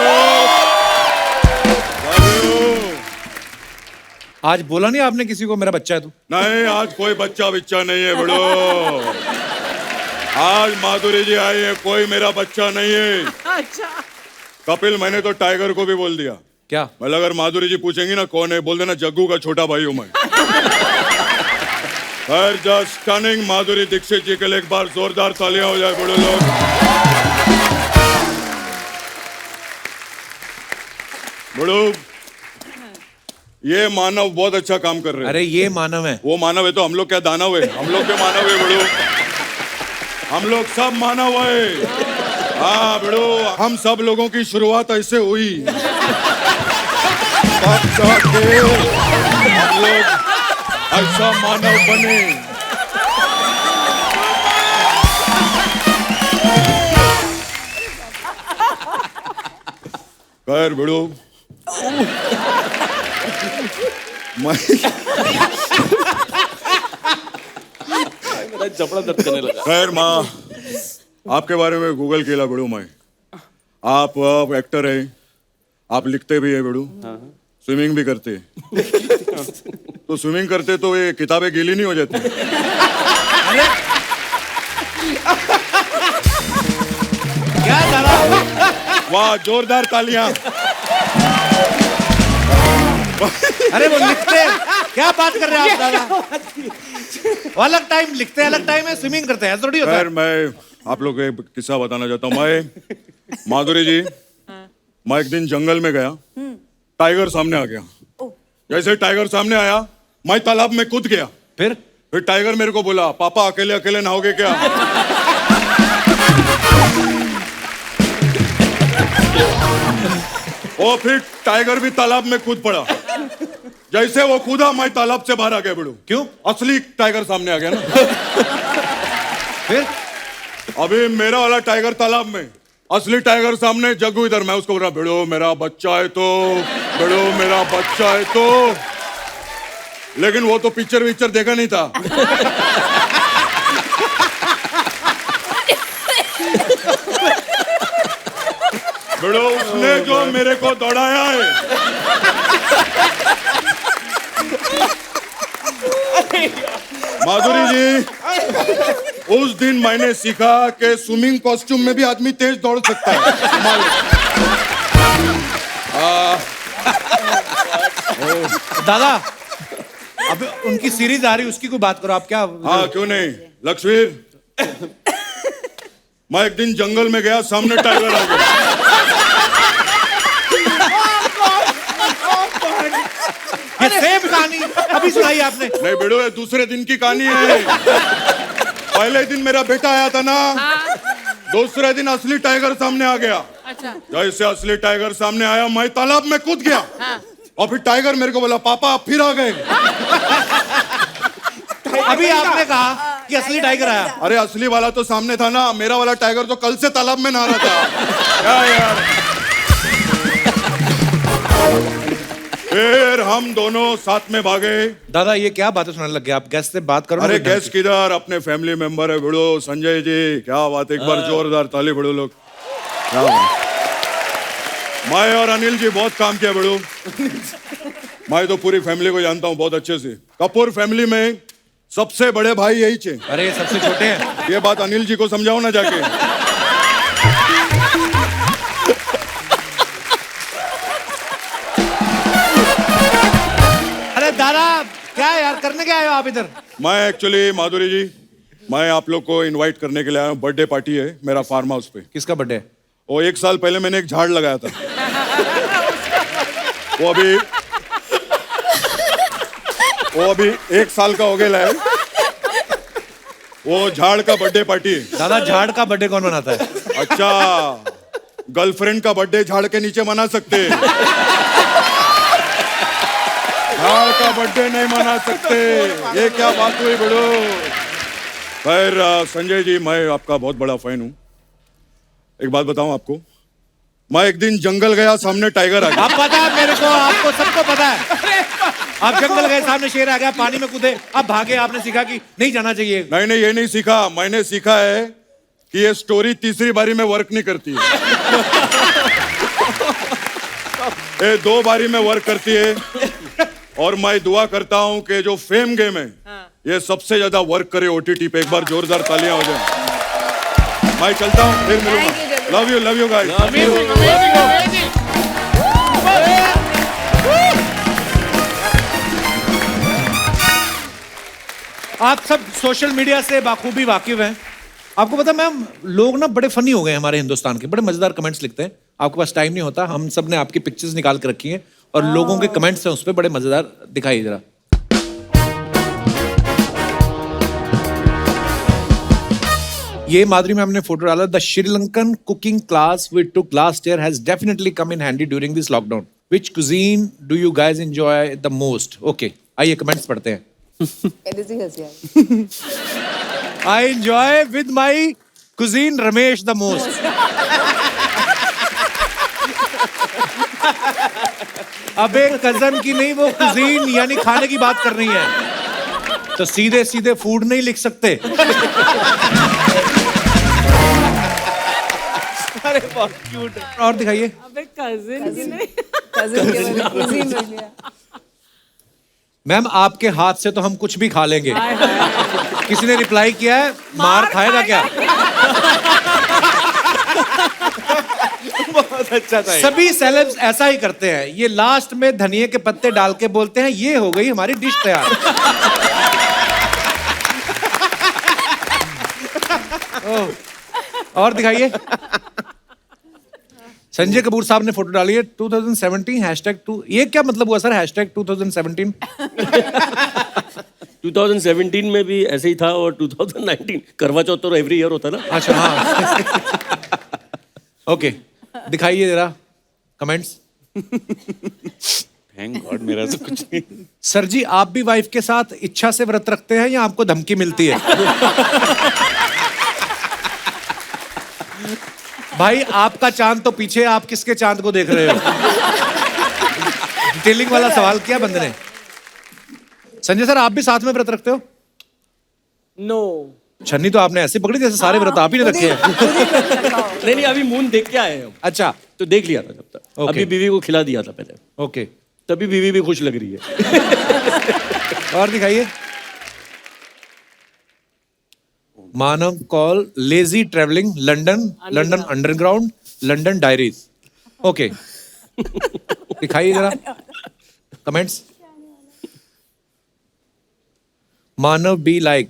Speaker 4: आज बोला नहीं आपने किसी को मेरा बच्चा है तू?
Speaker 9: नहीं, आज कोई बच्चा बिच्चा नहीं है बड़ो। आज माधुरी जी आई है, कोई मेरा बच्चा नहीं है।
Speaker 2: अच्छा
Speaker 9: कपिल, मैंने तो टाइगर को भी बोल दिया।
Speaker 4: क्या?
Speaker 9: मतलब अगर माधुरी जी पूछेंगी ना कौन है, बोल देना जग्गू का छोटा भाई हूं मैं। खैर, जस्ट स्टनिंग माधुरी दीक्षित जी के लिए एक बार जोरदार तालियां हो जाए बड़े लोग। बड़ो, ये मानव बहुत अच्छा काम कर रहे हैं।
Speaker 4: अरे ये मानव है।
Speaker 9: वो मानव है तो हम लोग क्या दानव है? हम लोग क्या मानव है बड़ो? हम लोग सब मानव है। हाँ बड़ो, हम सब लोगों की शुरुआत ऐसे हुई, तब जाके हम लोग ऐसा मानव बने। खैर बड़ो, मैं
Speaker 8: मेरा जबड़ा दर्द करने लगा।
Speaker 9: खैर माँ, आपके बारे में गूगल किया बड़ू मैं। आप एक्टर हैं, आप लिखते भी हैं बड़ू, स्विमिंग भी करते हैं। तो स्विमिंग करते तो ये किताबें गीली नहीं हो जाती?
Speaker 4: क्या दादा?
Speaker 9: वाह, जोरदार तालियां।
Speaker 4: अरे वो लिखते हैं, क्या बात कर रहे हैं आप दादा? वो अलग टाइम लिखते हैं, अलग टाइम है स्विमिंग करते हैं, थोड़ी होता है।
Speaker 9: खैर, मैं आप लोग को एक किस्सा बताना चाहता हूँ। मैं, माधुरी जी, मैं एक दिन जंगल में गया, टाइगर सामने आ गया। जैसे टाइगर सामने आया, मैं तालाब में कूद गया।
Speaker 4: फिर
Speaker 9: टाइगर मेरे को बोला, पापा अकेले अकेले नहाओगे क्या? और फिर टाइगर भी तालाब में कूद पड़ा। जैसे वो कूदा, मैं तालाब से बाहर आ गया बड़ू।
Speaker 4: क्यों?
Speaker 9: असली टाइगर सामने आ गया ना।
Speaker 4: फिर
Speaker 9: अभी मेरा वाला टाइगर तालाब में, असली टाइगर सामने, जग्गू इधर। मैं उसको बोल रहा, भिड़ो मेरा बच्चा है तो, भिड़ो मेरा बच्चा है तो। लेकिन वो तो पिक्चर विक्चर देखा नहीं था। भिड़ो, उसने जो मेरे को दौड़ाया है। माधुरी जी, उस दिन मैंने सीखा कि स्विमिंग कॉस्ट्यूम में भी आदमी तेज दौड़ सकता है।
Speaker 4: दादा, अब उनकी सीरीज आ रही, उसकी कोई बात करो आप। क्या?
Speaker 9: हाँ, क्यों नहीं लक्ष्मीर। मैं एक दिन जंगल में गया, सामने टाइगर आ गया।
Speaker 4: ये सेम कहानी अभी सुनाई आपने।
Speaker 9: नहीं बेड़ो, ये दूसरे दिन की कहानी है। पहले दिन मेरा बेटा आया था ना, दूसरे दिन असली टाइगर सामने आ गया।
Speaker 2: अच्छा।
Speaker 9: जैसे असली टाइगर सामने आया, मैं तालाब में कूद गया। और फिर टाइगर मेरे को बोला, पापा आप फिर आ गए।
Speaker 4: अभी आपने कहा कि असली टाइगर आया।
Speaker 9: अरे असली वाला तो सामने था ना, मेरा वाला टाइगर तो कल से तालाब में नहा रहा था। क्या यार। फिर हम दोनों साथ में भागे।
Speaker 4: दादा, ये क्या बातें सुनाने लग गए आप? गेस्ट से बात करो।
Speaker 9: अरे गेस्ट किधर, अपने फैमिली मेंबर है भिड़ो, संजय जी। क्या बात, एक बार जोरदार ताली भिड़ो लोग। क्या बात। मैं और अनिल जी बहुत काम किया भिड़ो। मैं तो पूरी फैमिली को जानता हूँ बहुत अच्छे से। कपूर फैमिली में सबसे बड़े भाई यही थे।
Speaker 4: अरे सबसे छोटे हैं।
Speaker 9: ये बात अनिल जी को समझाओ ना जाके।
Speaker 4: अरे दादा, क्या यार करने क्या आए हो आप इधर?
Speaker 9: मैं एक्चुअली माधुरी जी, मैं आप लोग को इनवाइट करने के लिए आया हूँ। बर्थडे पार्टी है मेरा फार्म हाउस पे।
Speaker 4: किसका बर्थडे?
Speaker 9: वो 1 साल पहले मैंने एक झाड़ लगाया था। वो अभी 1 साल का हो गया है। वो झाड़ का बर्थडे पार्टी है।
Speaker 4: दादा, झाड़ का बर्थडे कौन मनाता है?
Speaker 9: अच्छा, गर्लफ्रेंड का बर्थडे झाड़ के नीचे मना सकते हैं, झाड़ का बर्थडे नहीं मना सकते। ये क्या बात हुई बड़ो। खैर संजय जी, मैं आपका बहुत बड़ा फैन हूँ। एक बात बताऊं आपको, मैं एक दिन जंगल गया, सामने टाइगर आ गया।
Speaker 4: आप पता है मेरे को, आपको सबको पता है। आप जंगल गए, सामने शेर आ गया, पानी में कूदे, आप भागे। आपने सीखा कि नहीं जाना चाहिए।
Speaker 9: नहीं नहीं, ये नहीं सीखा। मैंने सीखा है कि ये स्टोरी तीसरी बारी में वर्क नहीं करती है। ये 2 बारी में वर्क करती है। और मैं दुआ करता हूं कि जो फेम गेम है, ये सबसे ज्यादा वर्क करे OTT पे। एक बार जोरदार तालियां हो जाए। मैं चलता हूँ, फिर मिलूंगा। Love you guys.
Speaker 4: आप सब सोशल मीडिया से बाखूबी वाकिफ हैं। आपको पता मैम, लोग ना बड़े फनी हो गए हैं हमारे हिंदुस्तान के, बड़े मजेदार कमेंट्स लिखते हैं। आपके पास टाइम नहीं होता, हम सब ने आपकी पिक्चर्स निकाल के रखी हैं और लोगों के कमेंट्स हैं उस पर, बड़े मजेदार। दिखाइए जरा। ये माधुरी मैम ने फोटो डाला। The Sri Lankan cooking class we took last year has definitely come in handy during this lockdown. Which cuisine do you guys enjoy the most? Okay, आइए कमेंट्स पढ़ते हैं। I enjoy with my cuisine Ramesh the most. अब एक कजन की नहीं, वो कुजीन यानी खाने की बात कर रही है, तो सीधे सीधे फूड नहीं लिख सकते। अरे बहुत क्यूट है। और दिखाइए।
Speaker 2: अबे कजिन की नहीं,
Speaker 4: मैम आपके हाथ से तो हम कुछ भी खा लेंगे। किसी ने रिप्लाई किया है, मार खाएगा क्या?
Speaker 8: बहुत अच्छा था।
Speaker 4: सभी सेलेब्स ऐसा ही करते हैं, ये लास्ट में धनिये के पत्ते डाल के बोलते हैं ये हो गई हमारी डिश तैयार। और दिखाइए। संजय कपूर साहब ने फोटो डाली है 2017 #2। ये क्या मतलब हुआ सर #2017?
Speaker 5: 2017 में भी ऐसे ही था और 2019 करवा चौथ तो एवरी ईयर होता ना।
Speaker 4: अच्छा हाँ। ओके, दिखाइए जरा कमेंट्स।
Speaker 8: थैंक गॉड मेरा से कुछ नहीं।
Speaker 4: सर जी, आप भी वाइफ के साथ इच्छा से व्रत रखते हैं या आपको धमकी मिलती है? भाई आपका चांद तो पीछे, आप किसके चांद को देख रहे हो? डिटेलिंग वाला सवाल किया बंदे ने। संजय सर, आप भी साथ में व्रत रखते हो?
Speaker 2: नो।
Speaker 4: छन्नी तो आपने ऐसे पकड़ी जैसे सारे व्रत आप ही ने रखे हैं।
Speaker 5: नहीं अब मून देख के आए हम।
Speaker 4: अच्छा,
Speaker 5: तो देख लिया था जब तक।
Speaker 4: Okay.
Speaker 5: अभी बीवी को खिला दिया था पहले।
Speaker 4: ओके,
Speaker 5: तभी बीवी भी खुश लग रही है।
Speaker 4: और दिखाइए। Manav Kaul lazy travelling London underground London diaries. Okay, दिखाइए जरा कमेंट्स। मानव बी लाइक,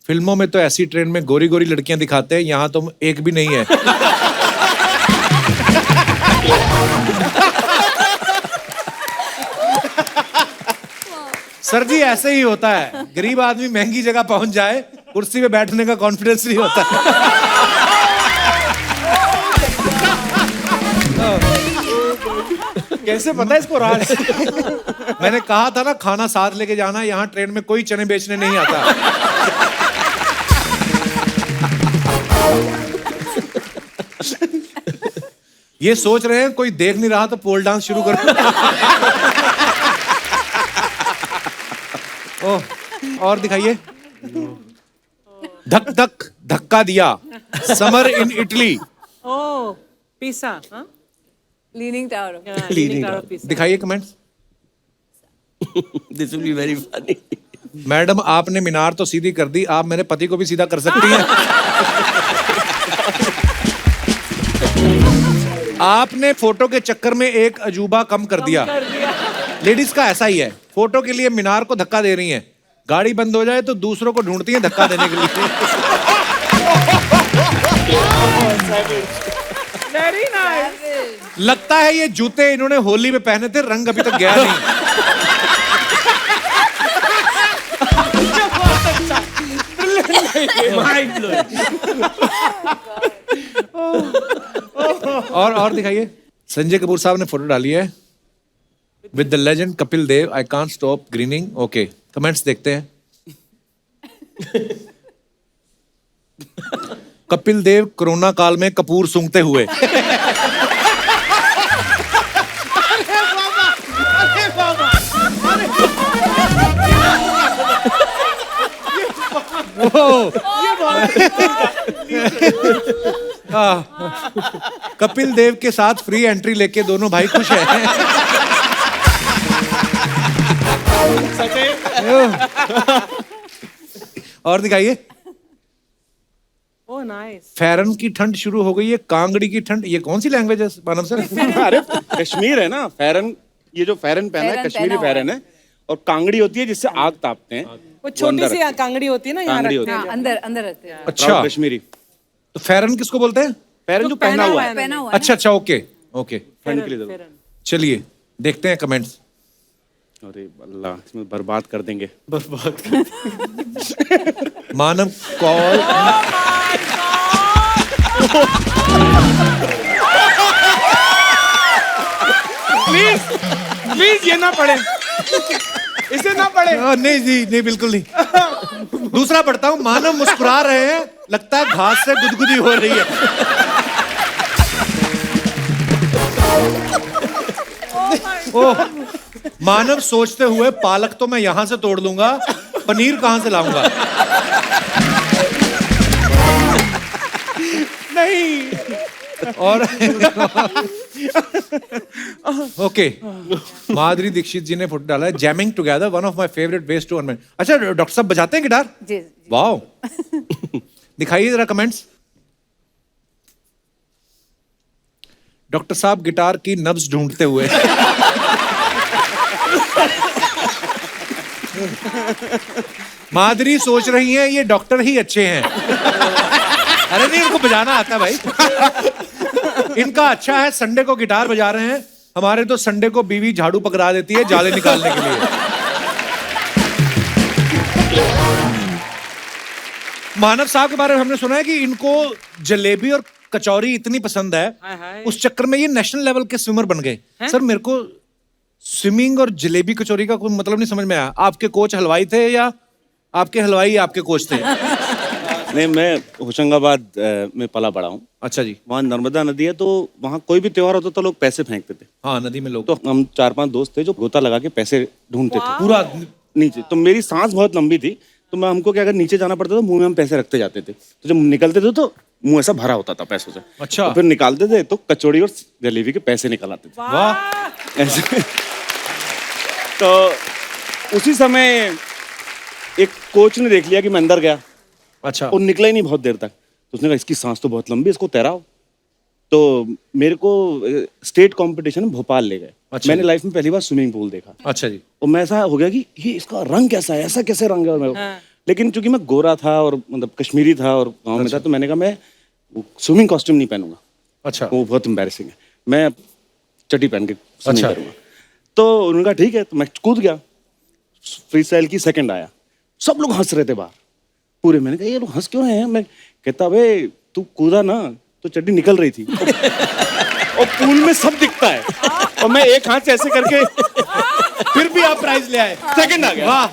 Speaker 4: फिल्मों में तो ऐसी ट्रेन में गोरी गोरी लड़कियां दिखाते हैं, यहां तो एक भी नहीं है। सर जी ऐसे ही होता है, गरीब आदमी महंगी जगह पहुंच जाए, कुर्सी पे बैठने का कॉन्फिडेंस नहीं होता। कैसे पता है इसको राज? मैंने कहा था ना खाना साथ लेके जाना, यहाँ ट्रेन में कोई चने बेचने नहीं आता। ये सोच रहे हैं कोई देख नहीं रहा तो पोल डांस शुरू कर। ओह, और दिखाइए। धक धक धक्का दिया, समर इन इटली।
Speaker 2: ओह, पिसा। हाँ,
Speaker 3: लीनिंग टावर।
Speaker 2: लीनिंग टावर पिसा।
Speaker 4: दिखाइए comments.
Speaker 5: This will be very funny.
Speaker 4: Madam आपने मीनार तो सीधी कर दी, आप मेरे पति को भी सीधा कर सकती हैं। आपने फोटो के चक्कर में एक अजूबा कम कर दिया। लेडीज का ऐसा ही है, फोटो के लिए मीनार को धक्का दे रही हैं, गाड़ी बंद हो जाए तो दूसरों को ढूंढती हैं धक्का देने के लिए।
Speaker 2: Very nice.
Speaker 4: लगता है ये जूते इन्होंने होली में पहने थे, रंग अभी तक गया नहीं। और दिखाइए। संजय कपूर साहब ने फोटो डाली है with the legend Kapil Dev, I can't stop grinning. Okay, comments देखते हैं। कपिल देव कोरोना काल में कपूर सूंघते हुए। कपिल देव के साथ फ्री एंट्री लेके दोनों भाई खुश हैं।
Speaker 2: Oh nice.
Speaker 4: फैरन की ठंड शुरू हो गई है, कांगड़ी की ठंड, ये कौन सी लैंग्वेज है मानव सर?
Speaker 8: अरे कश्मीर है ना, फैरन, ये जो फैरन पहना है
Speaker 3: फैरन
Speaker 8: कश्मीरी
Speaker 3: पहना हुआ
Speaker 8: फैरन है, और कांगड़ी होती है जिससे आग तापते हैं।
Speaker 2: वो छोटी सी कांगड़ी होती है ना, यहाँ
Speaker 8: कांगड़ी
Speaker 2: रखते
Speaker 8: होती
Speaker 2: हैं।
Speaker 3: हाँ, अंदर अंदर रखते हैं।
Speaker 4: अच्छा,
Speaker 8: प्राउड कश्मीरी
Speaker 4: तो फैरन किसको बोलते हैं?
Speaker 8: फैरन जो पहना हुआ है
Speaker 3: पहना हुआ है
Speaker 4: अच्छा अच्छा, ओके ओके,
Speaker 8: ठंड के लिए जरूर।
Speaker 4: चलिए देखते हैं कमेंट्स।
Speaker 8: अरे अल्लाह, इसमें बर्बाद कर देंगे।
Speaker 4: मानव कॉल,
Speaker 8: प्लीज ये ना पढ़े, इसे ना पढ़े।
Speaker 4: नहीं जी, नहीं बिल्कुल नहीं। दूसरा पढ़ता हूँ, मानव मुस्कुरा रहे हैं, लगता है घास से गुदगुदी हो रही है। ओह, मानव सोचते हुए, पालक तो मैं यहां से तोड़ लूंगा, पनीर कहां से लाऊंगा?
Speaker 8: नहीं।
Speaker 4: और ओके, माधुरी दीक्षित जी ने फोटो डाला है, jamming together one of my favourite ways to earn. अच्छा, डॉक्टर साहब बजाते हैं गिटार?
Speaker 3: जी, जी।
Speaker 4: वाओ, दिखाइए जरा कमेंट्स। डॉक्टर साहब गिटार की नब्ज ढूंढते हुए। माधुरी सोच रही है ये डॉक्टर ही अच्छे हैं। अरे नहीं, इनको बजाना आता है भाई। इनका अच्छा है, संडे को गिटार बजा रहे हैं, हमारे तो संडे को बीवी झाड़ू पकड़ा देती है जाले निकालने के लिए। मानव साहब के बारे में हमने सुना है कि इनको जलेबी और कचौरी इतनी पसंद है,
Speaker 2: हाय हाय।
Speaker 4: उस चक्कर में ये नेशनल लेवल के स्विमर बन गए। सर, मेरे को स्विमिंग और जलेबी कचौरी का कोई मतलब नहीं समझ में आया। आपके कोच हलवाई थे या आपके हलवाई आपके कोच थे?
Speaker 8: नहीं, मैं होशंगाबाद में पला बड़ा हूँ।
Speaker 4: अच्छा जी।
Speaker 8: वहाँ नर्मदा नदी है, तो वहाँ कोई भी त्योहार होता तो लोग पैसे फेंकते थे।
Speaker 4: हाँ, नदी में लोग
Speaker 8: तो हम 4-5 दोस्त थे जो गोता लगा के पैसे ढूंढते थे
Speaker 4: पूरा
Speaker 8: नीचे। तो मेरी सांस बहुत लंबी थी, तो मैं हमको क्या, अगर नीचे जाना पड़ता तो मुंह में हम पैसे रखते जाते थे। तो जब निकलते थे तो मुंह ऐसा भरा होता था पैसों से।
Speaker 4: अच्छा।
Speaker 8: तो फिर निकालते थे तो कचौड़ी और जलेबी के पैसे निकल आते थे
Speaker 4: वाह।
Speaker 8: ऐसे। तो उसी समय एक कोच ने देख लिया कि मैं अंदर गया,
Speaker 4: अच्छा,
Speaker 8: और निकला ही नहीं बहुत देर तक। तो उसने कहा इसकी सांस तो बहुत लंबी है, इसको तैराओ। तो मेरे को स्टेट कंपटीशन में भोपाल ले गए।
Speaker 4: अच्छा।
Speaker 8: मैंने लाइफ में पहली बार स्विमिंग पूल देखा।
Speaker 4: अच्छा जी।
Speaker 8: और मैं ऐसा हो गया कि ये इसका रंग कैसा है, ऐसा कैसे रंग है मेरे को। लेकिन चूंकि मैं गोरा था और मतलब कश्मीरी था और गाँव में था, तो मैंने कहा मैं स्विमिंग कॉस्ट्यूम नहीं पहनूंगा,
Speaker 4: अच्छा,
Speaker 8: वो बहुत एम्बैरेसिंग है, मैं चड्डी पहन के स्विमिंग
Speaker 4: अच्छा।
Speaker 8: करूंगा। तो उन्होंने कहा ठीक है, तो मैं कूद गया। फ्री स्टाइल की सेकंड आया, सब लोग हंस रहे थे बाहर पूरे। मैंने कहा ये लोग हंस क्यों रहे हैं? मैं कहता भाई तू कूदा ना तो चड्डी निकल रही थी। और पूल में सब दिखता है, और मैं एक हाथ से ऐसे करके, फिर भी आप प्राइज ले आए, सेकंड आ गया।
Speaker 4: वाह।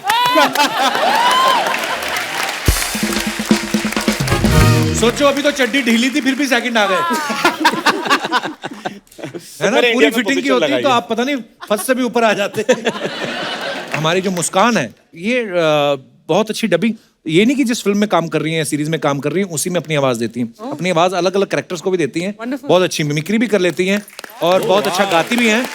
Speaker 4: सोचो, अभी तो चड्डी ढीली थी फिर भी सेकंड आ गए। है ना,
Speaker 8: अरे
Speaker 4: पूरी
Speaker 8: इंडिया में
Speaker 4: फिटिंग की
Speaker 8: position
Speaker 4: होती तो
Speaker 8: लगाइए।
Speaker 4: आप पता नहीं फर्स्ट से भी ऊपर आ जाते। हमारी जो मुस्कान है, ये बहुत अच्छी डबिंग, ये नहीं कि जिस फिल्म में काम कर रही हैं, सीरीज में काम कर रही हैं, उसी में अपनी आवाज देती हैं। अपनी आवाज अलग अलग कैरेक्टर्स को भी देती हैं,
Speaker 2: Wonderful.
Speaker 4: बहुत अच्छी मिमिक्री भी कर लेती हैं और बहुत अच्छा गाती भी हैं।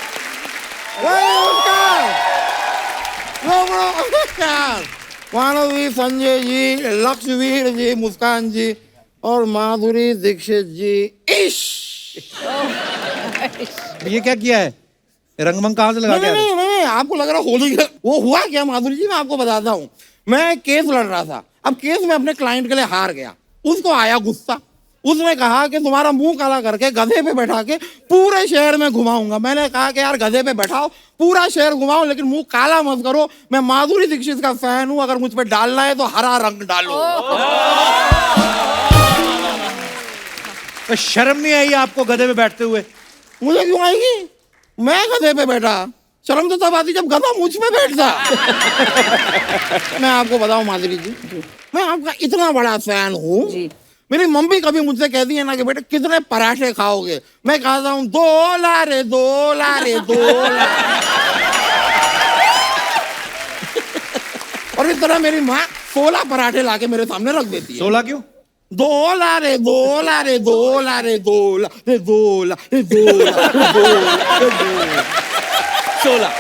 Speaker 1: मानवी, संजय जी, लक्ष्यवीर जी, मुस्कान जी और माधुरी दीक्षित जी। इश
Speaker 4: ये क्या किया है? रंगमंग कहाँ से लगा
Speaker 1: नहीं,
Speaker 4: के आ रहे
Speaker 1: नहीं,
Speaker 4: हैं?
Speaker 1: नहीं, आपको लग रहा होली का वो हुआ क्या माधुरी जी? मैं आपको बताता हूँ। मैं केस लड़ रहा था, अब केस में अपने क्लाइंट के लिए हार गया। उसको आया गुस्सा, उसने कहा कि तुम्हारा मुंह काला करके गधे पे बैठा के पूरे शहर में घुमाऊंगा। मैंने कहा कि यार गधे पे बैठाओ, पूरा शहर घुमाओ, लेकिन मुंह काला मत करो। मैं माधुरी दीक्षित का फैन हूं, अगर मुझ पे डालना है तो हरा रंग डालो।
Speaker 4: तो शर्म नहीं आई आपको गधे पे बैठते हुए?
Speaker 1: मुझे क्यों आएगी? मैं गधे पे बैठा, शर्म तो तब आती जब गधा मुझ पे बैठता। मैं आपको बताऊं माधुरी जी, मैं आपका इतना बड़ा फैन हूँ।
Speaker 3: जी।
Speaker 1: मेरी मम्मी कभी मुझसे कहती है ना कि बेटे कितने पराठे खाओगे, मैं कहता हूँ 2 लारे 2 लारे 2 लारे। और इस तरह मेरी माँ 16 पराठे लाके मेरे सामने रख देती है।
Speaker 4: 16 क्यों?
Speaker 1: 2 लारे 2 लारे 2 लारे 2 लारे 2 लारे 2 लारे
Speaker 4: 16।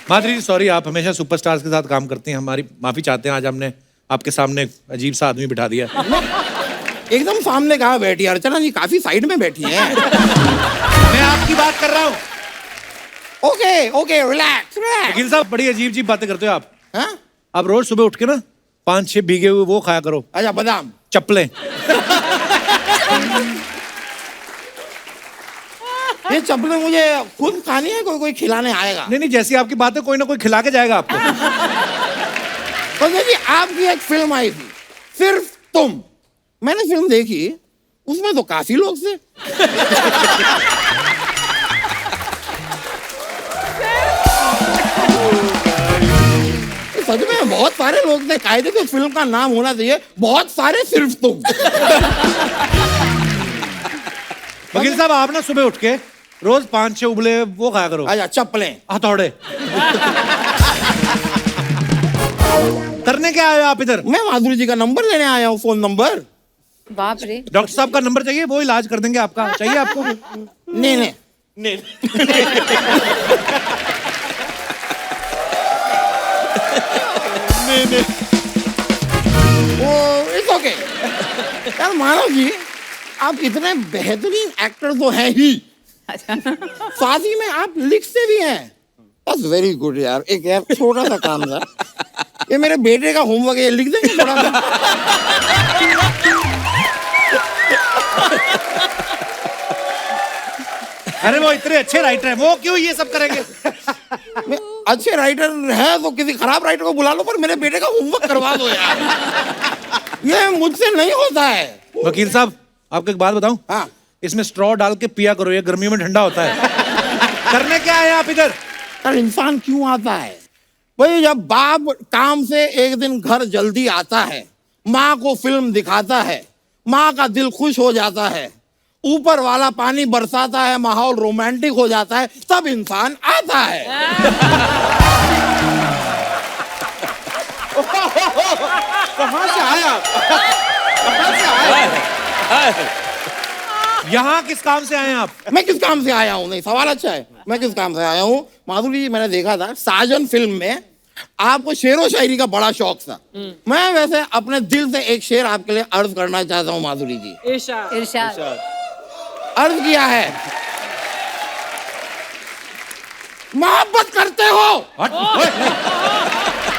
Speaker 4: माधुरी जी, सॉरी, आप हमेशा सुपरस्टार्स के साथ काम करती हैं, हमारी माफी चाहते हैं। आज हमने आपके सामने एक अजीब सा आदमी बिठा दिया।
Speaker 1: एकदम सामने कहा बैठी, अर्चना जी काफी साइड में बैठी हैं।
Speaker 4: मैं आपकी बात कर रहा हूँ।
Speaker 1: Okay okay, relax relax.
Speaker 4: वकील साहब बड़ी अजीब अजीब बातें करते हो आप।
Speaker 1: हाँ?
Speaker 4: आप रोज सुबह उठ के ना 5-6 भीगे हुए वो खाया करो,
Speaker 1: अच्छा, बादाम।
Speaker 4: चप्पलें।
Speaker 1: ये चप्पलें मुझे खुद खानी है, कोई कोई खिलाने आएगा?
Speaker 4: नहीं नहीं, जैसी आपकी बात है कोई ना कोई खिला के जाएगा आपको।
Speaker 1: संजय जी, आपकी एक फिल्म आई थी, सिर्फ तुम। मैंने फिल्म देखी, उसमें तो काफी लोग थे। सच में बहुत सारे लोग थे। कायदे से फिल्म का नाम होना चाहिए बहुत सारे सिर्फ तुम।
Speaker 4: वकील साहब आप ना सुबह उठ के रोज 5-6 उबले वो खाया करो।
Speaker 1: अच्छा, चप्पलें,
Speaker 4: हथौड़े। करने क्या आए हो आप इधर?
Speaker 1: मैं माधुरी जी का नंबर लेने आया हूँ, फोन नंबर।
Speaker 3: बाप रे।
Speaker 4: डॉक्टर साहब का नंबर चाहिए, वो इलाज कर देंगे आपका। चाहिए आपको?
Speaker 1: नहीं नहीं, वो इट्स ओके। यार मानव जी, आप इतने बेहतरीन एक्टर तो हैं ही, साथ ही में आप लिखते भी हैं। दैट्स वेरी गुड यार। एक यार छोटा सा काम था, ये मेरे बेटे का होमवर्क है, ये लिख देंगे थोड़ा सा?
Speaker 4: अरे वो इतने अच्छे राइटर हैं, वो क्यों ये सब करेंगे?
Speaker 1: अच्छे राइटर है तो किसी खराब राइटर को बुला लो, पर मेरे बेटे का होमवर्क करवा दो यार। ये मुझसे नहीं होता है।
Speaker 4: वकील साहब आपको एक बात बताऊं?
Speaker 1: हाँ।
Speaker 4: इसमें स्ट्रॉ डाल के पिया करो, ये गर्मियों में ठंडा होता है। करने क्या है आप इधर?
Speaker 1: यार इंसान क्यों आता है भाई? जब बाप काम से एक दिन घर जल्दी आता है, माँ को फिल्म दिखाता है, माँ का दिल खुश हो जाता है, ऊपर वाला पानी बरसाता है, माहौल रोमांटिक हो जाता है, तब इंसान आता है।
Speaker 8: कहाँ से आया? कहाँ से आया?
Speaker 4: यहाँ किस काम से आए हैं आप?
Speaker 1: मैं किस काम से आया हूँ? नहीं, सवाल अच्छा है। मैं किस काम से आया हूँ? माधुरी जी, मैंने देखा था साजन फिल्म में आपको शेरो शायरी का बड़ा शौक था। मैं वैसे अपने दिल से एक शेर आपके लिए अर्ज करना चाहता हूँ माधुरी जी।
Speaker 2: इरशाद।
Speaker 3: इरशाद।
Speaker 1: अर्ज किया है, मोहब्बत करते हो।
Speaker 4: हट, ओए,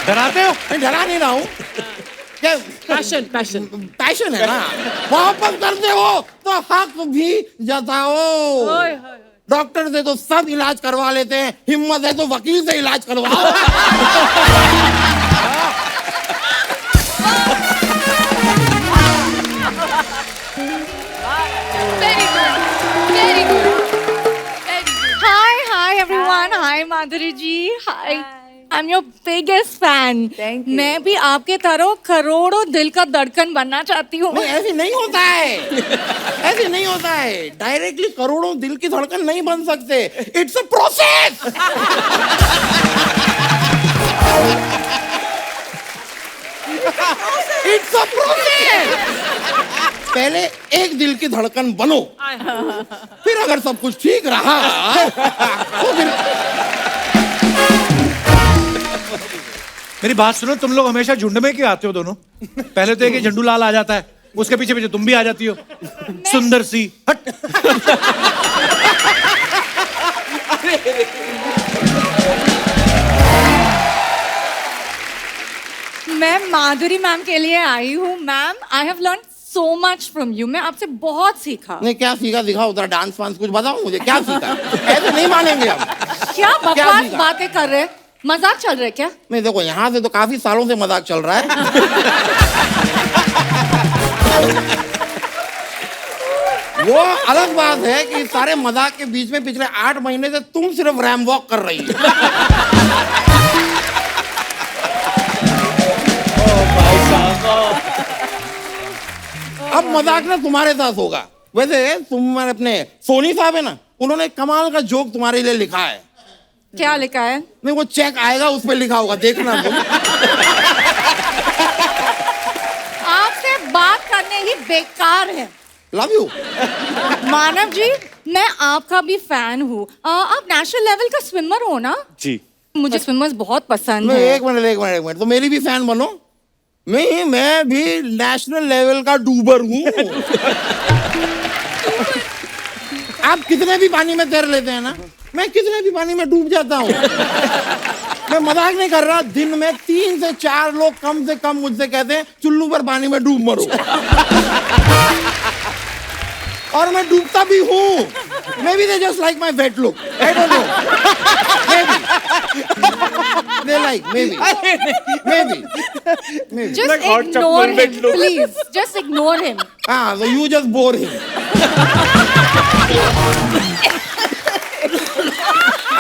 Speaker 4: डराते हो?
Speaker 1: मैं डरा नहीं रहा हूँ, क्या
Speaker 2: पैशन पैशन
Speaker 1: पैशन है ना। मोहब्बत करते हो तो हक भी जताओ। डॉक्टर से तो सब इलाज करवा लेते हैं, हिम्मत है तो वकील से इलाज करवाओ।
Speaker 10: Very good. Very good. Very good. Hi everyone. Hi Madhuri ji. Hi. I'm your biggest fan.
Speaker 3: Thank you.
Speaker 10: मैं भी आपके तरह करोड़ों दिल का धड़कन बनना चाहती हूँ।
Speaker 1: नहीं, ऐसे नहीं होता है। ऐसे नहीं होता है। डायरेक्टली करोड़ों दिल की धड़कन नहीं बन सकते। It's a process. It's a process. पहले एक दिल की धड़कन बनो, फिर अगर सब कुछ ठीक रहा तो फिर।
Speaker 4: मेरी बात सुनो, तुम लोग हमेशा झुंड में क्यों आते हो दोनों? पहले तो एक झंडू लाल आ जाता है, उसके पीछे पीछे तुम भी आ जाती हो, सुंदर सी। हट।
Speaker 10: मैं माधुरी मैम के लिए आई हूँ। Ma'am, I have learn so much from you. मैं आपसे बहुत सीखा।
Speaker 1: नहीं, क्या सीखा? दिखाओ उधर, डांस वांस कुछ बताओ मुझे, क्या सीखा? ऐसे नहीं मानेंगे हम।
Speaker 10: क्या बकवास
Speaker 1: सीखा?
Speaker 10: बातें कर रहे? मजाक चल रहा है क्या?
Speaker 1: नहीं देखो, यहाँ से तो काफी सालों से मजाक चल रहा है। वो अलग बात है कि सारे मजाक के बीच में पिछले 8 महीने से तुम सिर्फ रैम वॉक कर रही हो। अब मजाक ना तुम्हारे साथ होगा। वैसे तुम अपने सोनी साहब है ना, उन्होंने कमाल का जोक तुम्हारे लिए लिखा है।
Speaker 10: क्या लिखा है?
Speaker 1: नहीं, वो चेक आएगा, उस पर लिखा होगा, देखना तुम।
Speaker 10: आपसे बात करने ही बेकार है।
Speaker 1: Love you.
Speaker 10: मानव जी, मैं आपका भी फैन हूँ। आप नेशनल लेवल का स्विमर हो ना?
Speaker 8: जी।
Speaker 10: मुझे स्विमर्स बहुत पसंद
Speaker 1: नहीं,
Speaker 10: है।
Speaker 1: एक मिनट। तो मेरी भी फैन बनो। नहीं, मैं भी नेशनल लेवल का डूबर हूँ। आप कितने भी पानी में तैर लेते हैं ना, मैं कितने भी पानी में डूब जाता हूँ। मैं मजाक नहीं कर रहा, दिन में 3 से 4 लोग कम से कम मुझसे कहते हैं चुल्लू पर पानी में डूब मरो। और मैं डूबता भी हूँ। Maybe they just like my wet look. I don't know. Maybe. They like, maybe.
Speaker 10: Just ignore him, please. Just ignore him.
Speaker 1: So you just bore him.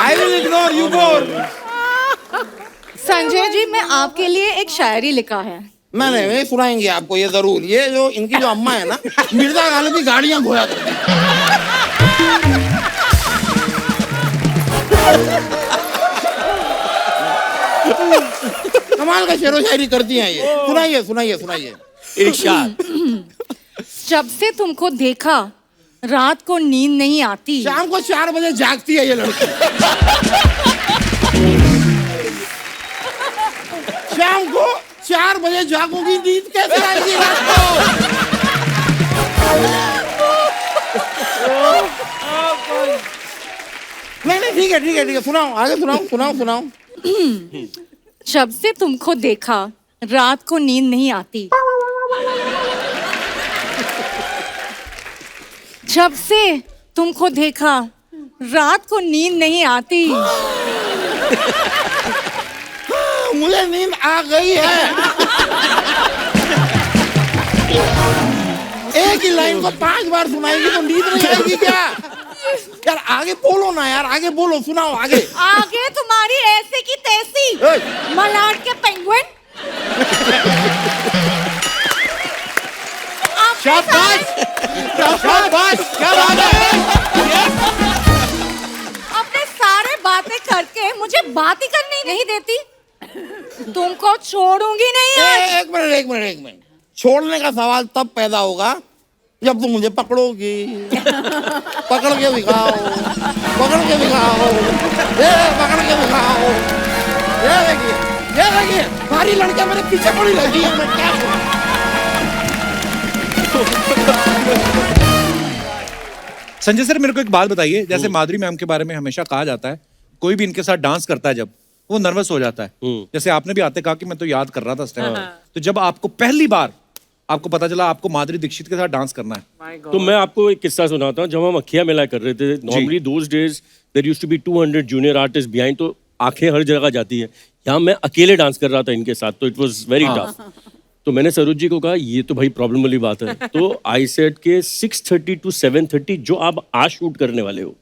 Speaker 1: I will ignore you bore.
Speaker 10: Sanjay ji, मैं आपके लिए एक शायरी लिखा है।
Speaker 1: मैंने सुनाएंगे आपको ये जरूर। ये जो इनकी जो अम्मा है ना, मिर्जा गालिब की गाड़ियां घोया करती हैं। कमाल का शेरो शायरी करती हैं ये। सुनाइए।
Speaker 5: इरशाद।
Speaker 10: जब से तुमको देखा रात को नींद नहीं आती।
Speaker 1: शाम को 4 बजे जागती है ये लड़की। शाम को 4 बजे जागूंगी, नींद कैसे आएगी रात को? नहीं, ठीक है, सुनाओ, आगे सुनाओ।
Speaker 10: जब से तुमको देखा रात को नींद नहीं आती। जब से तुमको देखा रात को नींद नहीं आती।
Speaker 1: मुझे नींद आ गई है। एक ही लाइन को 5 बार सुनाएगी तो नींद नहीं आएगी क्या? यार आगे बोलो ना यार, आगे बोलो, सुनाओ आगे।
Speaker 10: आगे तुम्हारी ऐसे की तैसी मलाड के पेंगुइन।
Speaker 1: शाबाश, क्या बात है।
Speaker 10: अपने सारे बातें करके मुझे बात ही करनी नहीं देती। तुमको छोड़ूंगी नहीं आज।
Speaker 1: एक मिनट। छोड़ने का सवाल तब पैदा होगा जब तुम मुझे पकड़ोगी। पकड़ के दिखाओ। ये देखिए, सारी लड़कियां मेरे पीछे पड़ी लगी है। मैं क्या करूं?
Speaker 4: संजय सर, मेरे को एक बात बताइए। जैसे माधुरी मैम के बारे में हमेशा कहा जाता है, कोई भी इनके साथ डांस करता है जब, वो नर्वस हो जाता है। जैसे आपने भी आते कहा कि मैं तो याद कर रहा था उस टाइम। तो जब आपको पहली बार आपको पता चला आपको माधुरी दीक्षित के साथ डांस करना है,
Speaker 5: तो मैं आपको एक किस्सा सुनाता हूँ। जब हम अखिया मेला कर रहे थे, normally those days there used to be 200 junior artist behind, तो आंखें हर जगह जाती है। यहाँ मैं अकेले डांस कर रहा था इनके साथ, तो इट वाज वेरी टफ। तो मैंने सरोज जी को कहा ये तो भाई प्रॉब्लम वाली बात है। तो आई सेड के 6:30 to 7:30 जो आप आज शूट करने वाले हो,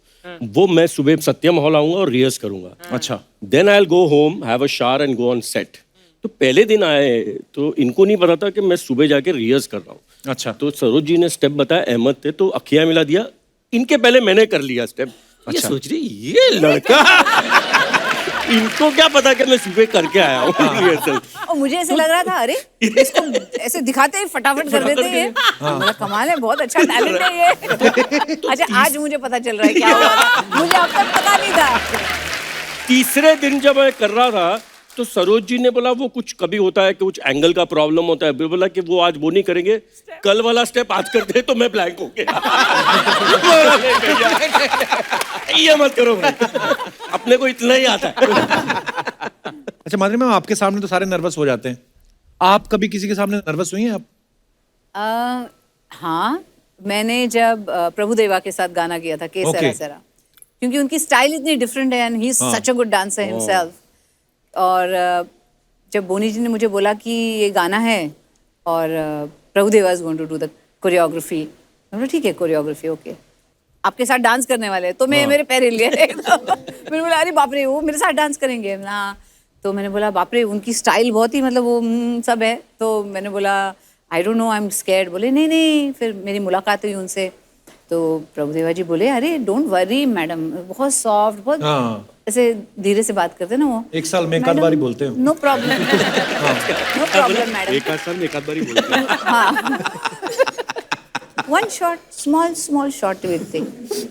Speaker 5: वो मैं सुबह सत्यम हॉल आऊंगा और रिहर्स करूंगा।
Speaker 4: अच्छा।
Speaker 5: Then I will go home, have a shower and go on set. तो पहले दिन आए तो इनको नहीं पता था कि मैं सुबह जाके रिहर्स कर रहा हूँ।
Speaker 4: अच्छा।
Speaker 5: तो सरोज जी ने स्टेप बताया, अहमद थे, तो अखिया मिला दिया। इनके पहले मैंने कर लिया स्टेप। ये सोच रही ये लड़का इनको क्या पता कि मैं सुबह करके आया हूँ रिहर्सल।
Speaker 3: और मुझे ऐसे लग रहा था, अरे इसको ऐसे दिखाते ही फटाफट कर देते हैं। बड़ा कमाल है, बहुत अच्छा टैलेंट है ये। अच्छा, आज मुझे पता चल रहा है क्या हुआ था। मुझे अब तक पता नहीं था।
Speaker 5: तीसरे दिन जब मैं कर रहा था तो सरोज जी ने बोला वो कुछ कभी होता है कि कुछ एंगल का प्रॉब्लम होता है, बोला कि वो आज वो नहीं करेंगे, कल वाला स्टेप आज करते। तो मैं ब्लैंक हो गया। ये मत करो भाई, अपने को इतना ही आता है।
Speaker 4: अच्छा माधुरी मैम, आपके सामने तो सारे नर्वस हो जाते हैं, आप कभी किसी के सामने नर्वस हुई हैं आप?
Speaker 3: हाँ, मैंने जब प्रभुदेवा के साथ गाना किया था, के सरा सरा, क्योंकि उनकी स्टाइल इतनी डिफरेंट है and he is such a good dancer himself. और जब बोनी जी ने मुझे बोला कि ये गाना है और Prabhudeva is going to do the choreography, मैं बोला ठीक है कोरियोग्राफी ओके, आपके साथ डांस करने वाले हैं। तो मैं मेरे पैर हिल गए। मैंने बोला अरे बाप रे, वो मेरे साथ डांस करेंगे? हाँ। तो मैंने बोला बाप रे, उनकी स्टाइल बहुत ही मतलब वो सब है। तो मैंने बोला I don't know, I am scared. बोले नहीं नहीं। फिर मेरी मुलाकात हुई उनसे, तो प्रभुदेवा जी बोले अरे डोंट वरी मैडम, बहुत सॉफ्ट, बहुत ऐसे धीरे से बात करते ना वो।
Speaker 4: एक साल में एक आध बारी बोलते हैं।
Speaker 3: No problem, no problem madam.
Speaker 5: एक आध साल में एक आध बारी बोलते हैं।
Speaker 3: हाँ, one shot, small small shot will take,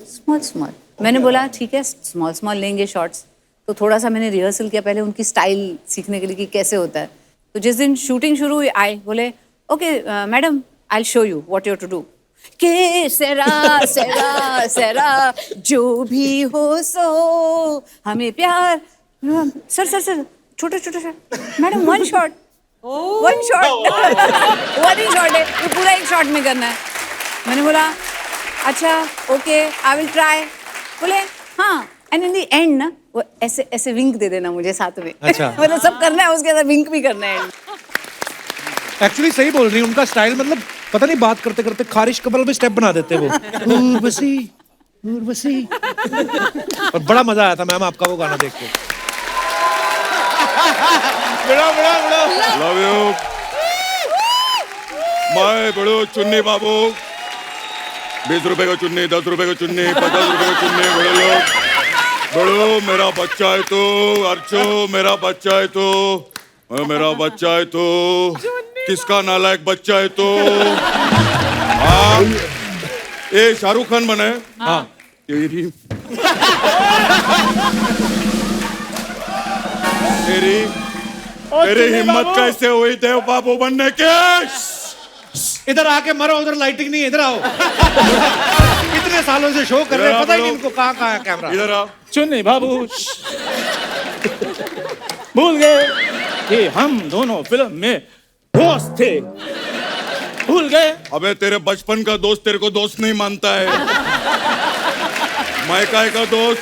Speaker 3: small small. मैंने बोला ठीक है स्मॉल स्मॉल लेंगे शॉट्स। तो थोड़ा सा मैंने रिहर्सल किया पहले उनकी स्टाइल सीखने के लिए कि कैसे होता है। तो जिस दिन शूटिंग शुरू हुई आए बोले okay madam I show you what you to do के सेरा सेरा सेरा जो भी हो सो हमें प्यार सर सर सर छोटे छोटे sir madam one shot one shot one ही शॉट है ये पूरा एक शॉट में करना है मैंने बोला अच्छा ओके आई विल ट्राई बोले हाँ एंड इन द एंड ना वो ऐसे ऐसे विंक दे देना मुझे साथ में
Speaker 4: अच्छा।
Speaker 3: मतलब सब करना है उसके अंदर विंक भी करना है
Speaker 4: एक्चुअली सही बोल रही है, उनका स्टाइल मतलब पता नहीं बात करते करते खारिश कपल में स्टेप बना देते वो उर्वशी उर्वशी और बड़ा मजा आया था मैम आपका वो गाना देख के।
Speaker 9: लव यू माय बड़ो चुन्नी बाबू 20 रुपए का चुन्नी 10 रुपए का चुन्नी 50 रुपए का चुन्नी बड़े लोग बड़ो मेरा बच्चा है तो अर्चो मेरा बच्चा है तो मेरा बच्चा है तो किसका नालायक बच्चा है तो हाँ ये शाहरुख खान बना है हाँ तेरी तेरी तेरी हिम्मत कैसे हुई देव बाबू बनने के
Speaker 4: इधर आके मरो उधर लाइटिंग नहीं है, इधर आओ कितने सालों से शो कर रहे हैं पता ही नहीं इनको कहाँ है कैमरा।
Speaker 9: इधर आ
Speaker 8: चुन्नी बाबू भूल गए कि हम दोनों फिल्म में दोस्त थे भूल गए।
Speaker 9: अबे तेरे बचपन का दोस्त तेरे को दोस्त नहीं मानता है मैं काय का दोस्त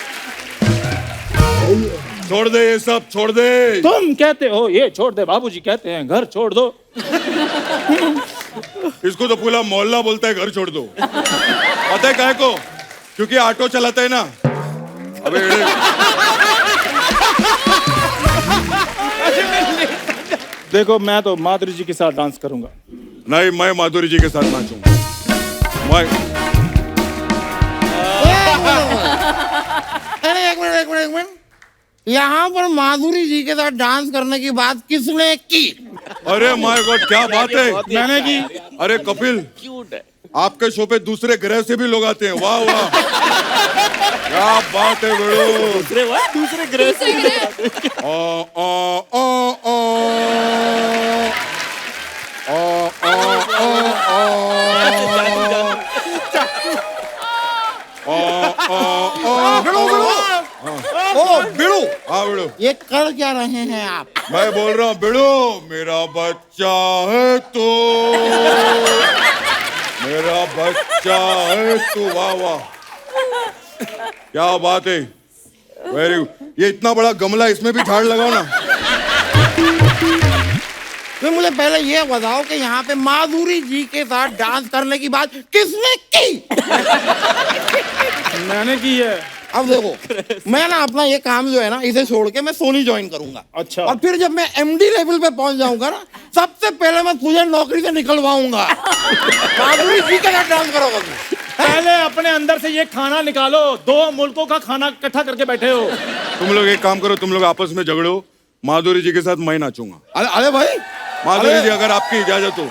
Speaker 9: छोड़ दे ये सब छोड़ दे
Speaker 8: तुम कहते हो ये छोड़ दे बाबूजी कहते हैं घर छोड़ दो
Speaker 9: इसको तो पूरा मोहल्ला बोलता है घर छोड़ दो पता है काय को क्योंकि ऑटो चलाता है ना अबे
Speaker 8: देखो मैं तो माधुरी जी के साथ डांस करूंगा
Speaker 9: नहीं मैं माधुरी जी के साथ नाचूंगा मैं
Speaker 1: अरे एक मिनट यहाँ पर माधुरी जी के साथ डांस करने की बात किसने की?
Speaker 9: अरे माय गॉड क्या बात है
Speaker 8: मैंने की
Speaker 9: अरे कपिल आपके शो पे दूसरे ग्रह से भी लोग आते हैं वाह वाह क्या बात है बड़ो
Speaker 7: दूसरे ग्रह से
Speaker 1: बिड़ू
Speaker 9: हाँ बिड़ो
Speaker 1: ये कर क्या रहे हैं आप?
Speaker 9: मैं बोल रहा हूँ बिड़ो मेरा बच्चा है तो मेरा बच्चा है तो वाह वाह क्या बात है वेरी ये इतना बड़ा गमला इसमें भी झाड़ लगाओ ना
Speaker 1: तो मुझे पहले ये बताओ कि यहाँ पे माधुरी जी के साथ डांस करने की बात किसने की?
Speaker 8: मैंने की है।
Speaker 1: अब देखो मैं ना अपना ये काम जो है ना इसे छोड़ के मैं सोनी ज्वाइन करूंगा
Speaker 8: अच्छा।
Speaker 1: और फिर जब मैं एमडी लेवल पे पहुंच जाऊंगा ना सबसे पहले मैं तुझे नौकरी से निकलवाऊंगा माधुरी जी के साथ डांस करोगा तू
Speaker 8: पहले अपने अंदर से ये खाना निकालो 2 मुल्कों का खाना इकट्ठा करके बैठे हो
Speaker 9: तुम लोग एक काम करो तुम लोग आपस में झगड़ो माधुरी जी के साथ मैं नाचूंगा
Speaker 1: अरे भाई
Speaker 9: माधुरी जी अगर आपकी इजाजत हो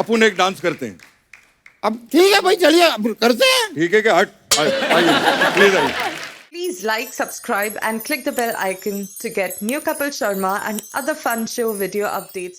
Speaker 9: अपन एक डांस करते हैं
Speaker 1: अब ठीक है भाई चलिए अब करते हैं
Speaker 9: ठीक है क्या हट आइए प्लीज आइए
Speaker 11: Please like, subscribe and click the bell icon to get new Kapil Sharma and other fun show video updates.